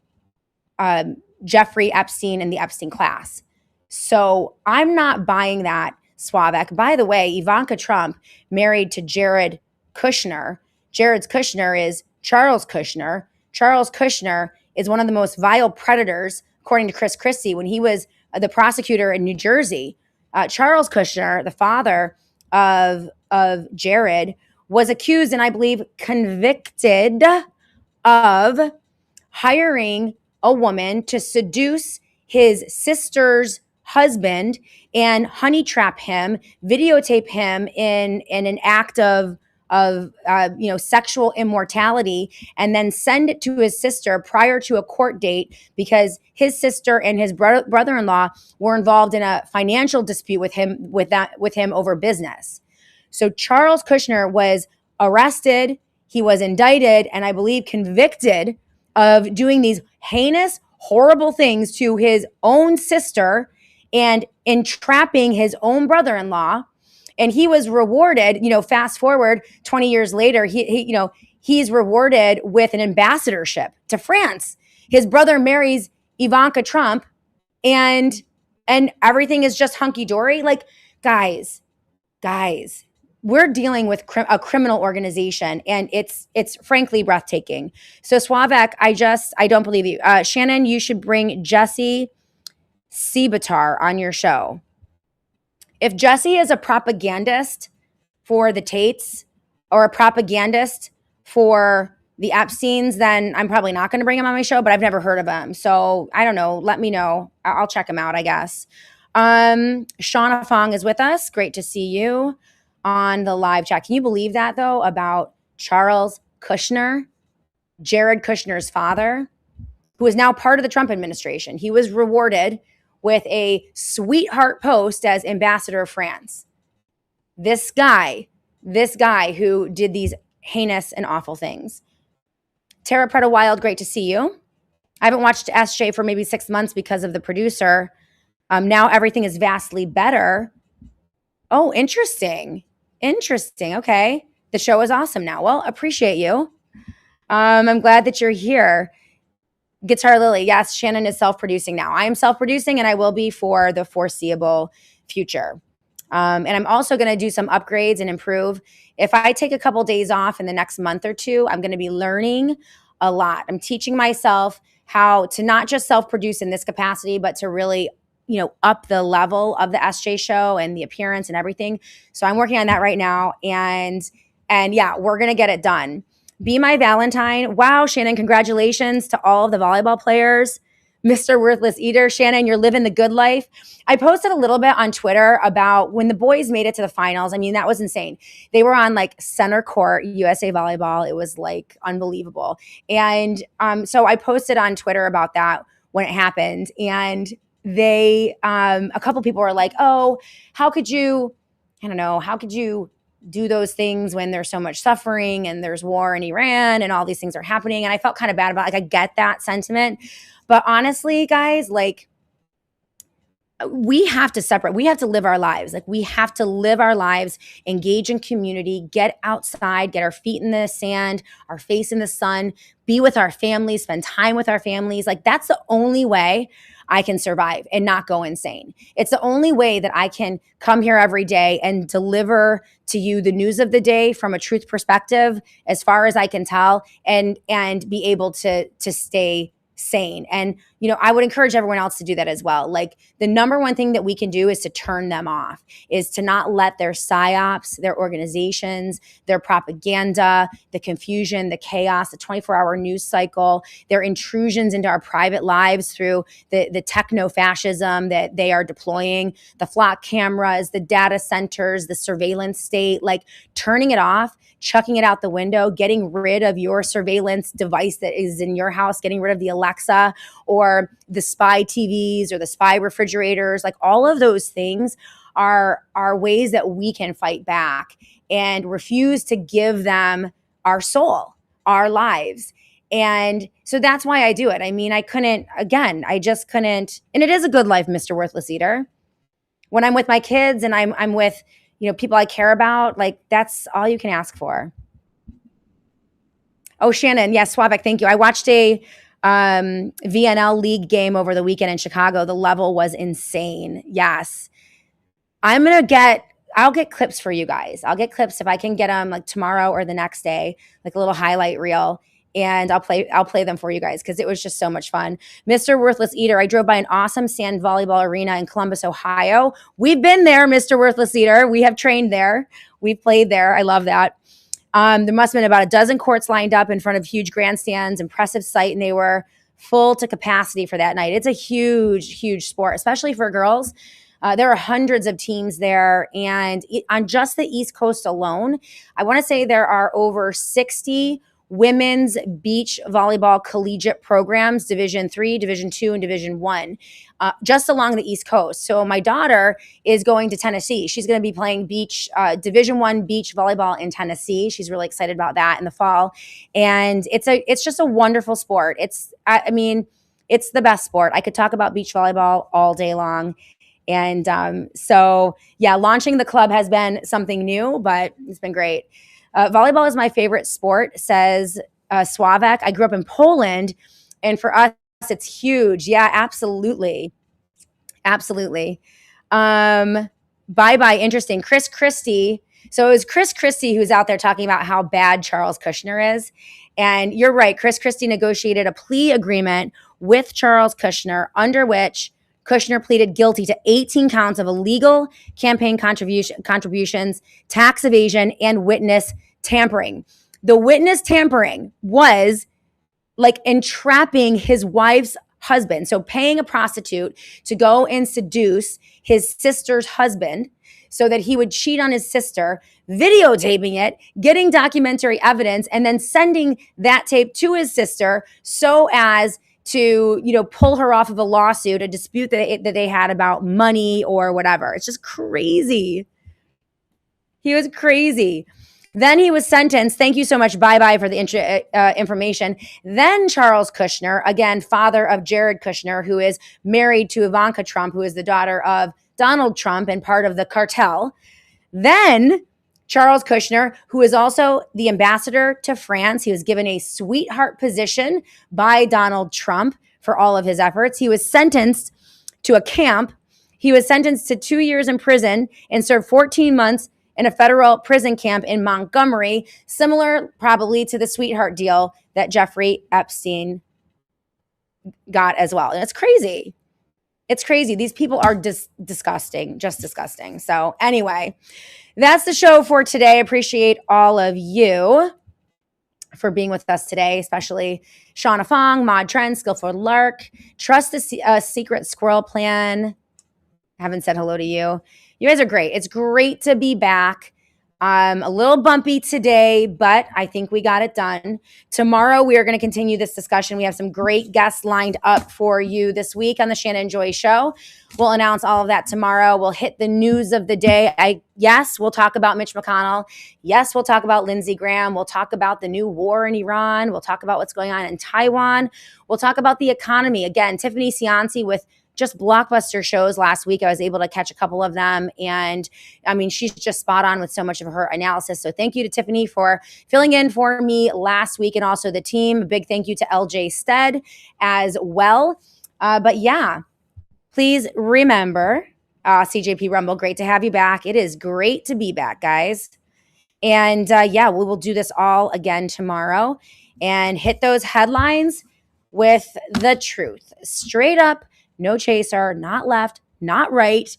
Jeffrey Epstein and the Epstein class. So I'm not buying that, Slavek. By the way, Ivanka Trump married to Jared Kushner. Jared Kushner is Charles Kushner. Charles Kushner is one of the most vile predators, according to Chris Christie, when he was the prosecutor in New Jersey. Charles Kushner, the father of Jared, was accused and I believe convicted of hiring a woman to seduce his sister's husband and honey trap him, videotape him in an act of sexual immortality, and then send it to his sister prior to a court date because his sister and his brother-in-law were involved in a financial dispute with him over business. So Charles Kushner was arrested, he was indicted, and I believe convicted of doing these heinous, horrible things to his own sister and entrapping his own brother-in-law. And he was rewarded, fast forward 20 years later, he's rewarded with an ambassadorship to France. His brother marries Ivanka Trump and everything is just hunky-dory. Like, guys, we're dealing with a criminal organization, and it's frankly breathtaking. So Slavek, I don't believe you. Shannon, you should bring Jesse Sebatar on your show. If Jesse is a propagandist for the Tates or a propagandist for the Epsteins, then I'm probably not going to bring him on my show, but I've never heard of him. So I don't know. Let me know. I'll check him out, I guess. Shauna Fong is with us. Great to see you on the live chat. Can you believe that, though, about Charles Kushner, Jared Kushner's father, who is now part of the Trump administration? He was rewarded with a sweetheart post as ambassador of France. This guy who did these heinous and awful things. Tara Preda Wild, great to see you. I haven't watched SJ for maybe 6 months because of the producer. Now everything is vastly better. Oh, interesting. Okay. The show is awesome now. Well, appreciate you. I'm glad that you're here. Guitar Lily, yes, Shannon is self-producing now. I am self-producing and I will be for the foreseeable future. And I'm also going to do some upgrades and improve. If I take a couple days off in the next month or two, I'm going to be learning a lot. I'm teaching myself how to not just self-produce in this capacity, but to really, up the level of the SJ show and the appearance and everything. So I'm working on that right now. And yeah, we're going to get it done. Be My Valentine. Wow, Shannon, congratulations to all of the volleyball players. Mr. Worthless Eater. Shannon, you're living the good life. I posted a little bit on Twitter about when the boys made it to the finals. I mean, that was insane. They were on like center court, USA Volleyball. It was like unbelievable. And so I posted on Twitter about that when it happened. And they, a couple people were like, oh, how could you do those things when there's so much suffering and there's war in Iran and all these things are happening? And I felt kind of bad about it. Like, I get that sentiment. But honestly, guys, like, we have to separate. We have to live our lives. Like, we have to live our lives, engage in community, get outside, get our feet in the sand, our face in the sun, be with our families, spend time with our families. Like, that's the only way I can survive and not go insane. It's the only way that I can come here every day and deliver to you the news of the day from a truth perspective, as far as I can tell, and be able to stay sane. And, I would encourage everyone else to do that as well. Like, the number one thing that we can do is to turn them off, is to not let their psyops, their organizations, their propaganda, the confusion, the chaos, the 24-hour news cycle, their intrusions into our private lives through the techno-fascism that they are deploying, the flock cameras, the data centers, the surveillance state, like turning it off, chucking it out the window, getting rid of your surveillance device that is in your house, getting rid of the Alexa or the spy TVs or the spy refrigerators. Like, all of those things are ways that we can fight back and refuse to give them our soul, our lives. And so that's why I do it. I mean, I just couldn't. And it is a good life, Mr. Worthless Eater. When I'm with my kids and I'm with, people I care about, like, that's all you can ask for. Oh, Shannon. Yes, Swavik, thank you. I watched a VNL league game over the weekend in Chicago. The level was insane. Yes. I'll get clips for you guys. I'll get clips if I can get them like tomorrow or the next day, like a little highlight reel. And I'll play them for you guys because it was just so much fun. Mr. Worthless Eater, I drove by an awesome sand volleyball arena in Columbus, Ohio. We've been there, Mr. Worthless Eater. We have trained there. We've played there. I love that. There must have been about a dozen courts lined up in front of huge grandstands, impressive sight, and they were full to capacity for that night. It's a huge, huge sport, especially for girls. There are hundreds of teams there, and on just the East Coast alone, I want to say there are over 60 women's beach volleyball collegiate programs, Division 3, Division 2, and Division 1, just along the East Coast. So my daughter is going to Tennessee. She's going to be playing Division 1 beach volleyball in Tennessee. She's really excited about that in the fall. And it's just a wonderful sport. It's the best sport. I could talk about beach volleyball all day long. And so, yeah, launching the club has been something new, but it's been great. Volleyball is my favorite sport, says Swavek. I grew up in Poland, and for us, it's huge. Yeah, absolutely. Absolutely. Bye-bye. Interesting. Chris Christie. So it was Chris Christie who's out there talking about how bad Charles Kushner is. And you're right. Chris Christie negotiated a plea agreement with Charles Kushner, under which Kushner pleaded guilty to 18 counts of illegal campaign contributions, tax evasion, and witness tampering. The witness tampering was like entrapping his wife's husband. So paying a prostitute to go and seduce his sister's husband so that he would cheat on his sister, videotaping it, getting documentary evidence, and then sending that tape to his sister so as to, pull her off of a lawsuit, a dispute that they had about money or whatever. It's just crazy. He was crazy. Then he was sentenced. Thank you so much. Bye-bye for the information. Then Charles Kushner, again, father of Jared Kushner, who is married to Ivanka Trump, who is the daughter of Donald Trump and part of the cartel. Then Charles Kushner, who is also the ambassador to France. He was given a sweetheart position by Donald Trump for all of his efforts. He was sentenced to a camp. He was sentenced to 2 years in prison and served 14 months in a federal prison camp in Montgomery, similar probably to the sweetheart deal that Jeffrey Epstein got as well. And it's crazy. It's crazy. These people are disgusting, just disgusting. So anyway, that's the show for today. I appreciate all of you for being with us today, especially Shauna Fong, Maud Trent, Skillful Lark, Trust the Secret Squirrel Plan. I haven't said hello to you. You guys are great. It's great to be back. A little bumpy today, but I think we got it done. Tomorrow, we are going to continue this discussion. We have some great guests lined up for you this week on the Shannon Joy Show. We'll announce all of that tomorrow. We'll hit the news of the day. Yes, we'll talk about Mitch McConnell. Yes, we'll talk about Lindsey Graham. We'll talk about the new war in Iran. We'll talk about what's going on in Taiwan. We'll talk about the economy. Again, Tiffany Cianci with just blockbuster shows last week. I was able to catch a couple of them. And I mean, she's just spot on with so much of her analysis. So thank you to Tiffany for filling in for me last week, and also the team. A big thank you to LJ Stead as well. But yeah, Please remember, CJP Rumble, great to have you back. It is great to be back, guys. And yeah, we will do this all again tomorrow and hit those headlines with the truth. Straight up, no chaser, not left, not right,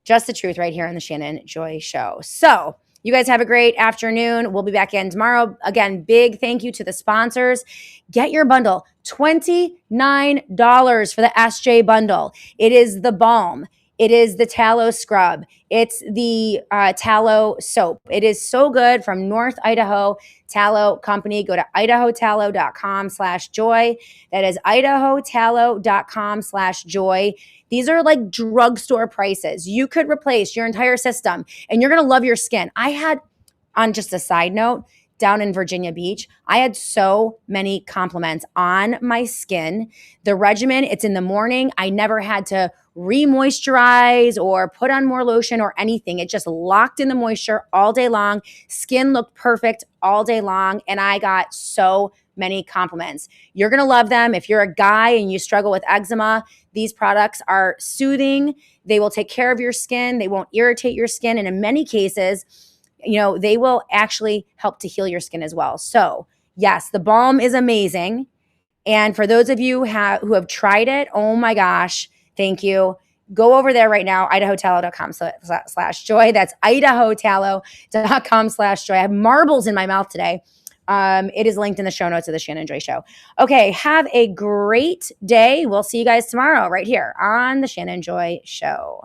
just the truth right here on the Shannon Joy Show. So you guys have a great afternoon. We'll be back in tomorrow. Again, big thank you to the sponsors. Get your bundle, $29 for the SJ bundle. It is the balm. It is the tallow scrub. It's the tallow soap. It is so good from North Idaho Tallow Company. Go to idahotallow.com/joy. That is idahotallow.com/joy. These are like drugstore prices. You could replace your entire system and you're going to love your skin. I had, on just a side note, down in Virginia Beach, I had so many compliments on my skin. The regimen, it's in the morning. I never had to re-moisturize or put on more lotion or anything. It just locked in the moisture all day long. Skin looked perfect all day long. And I got so many compliments. You're going to love them. If you're a guy and you struggle with eczema, these products are soothing. They will take care of your skin. They won't irritate your skin. And in many cases, they will actually help to heal your skin as well. So yes, the balm is amazing. And for those of you who have tried it, oh my gosh, thank you. Go over there right now, idahotallow.com/joy. That's idahotallow.com/joy. I have marbles in my mouth today. It is linked in the show notes of the Shannon Joy Show. Okay, have a great day. We'll see you guys tomorrow right here on the Shannon Joy Show.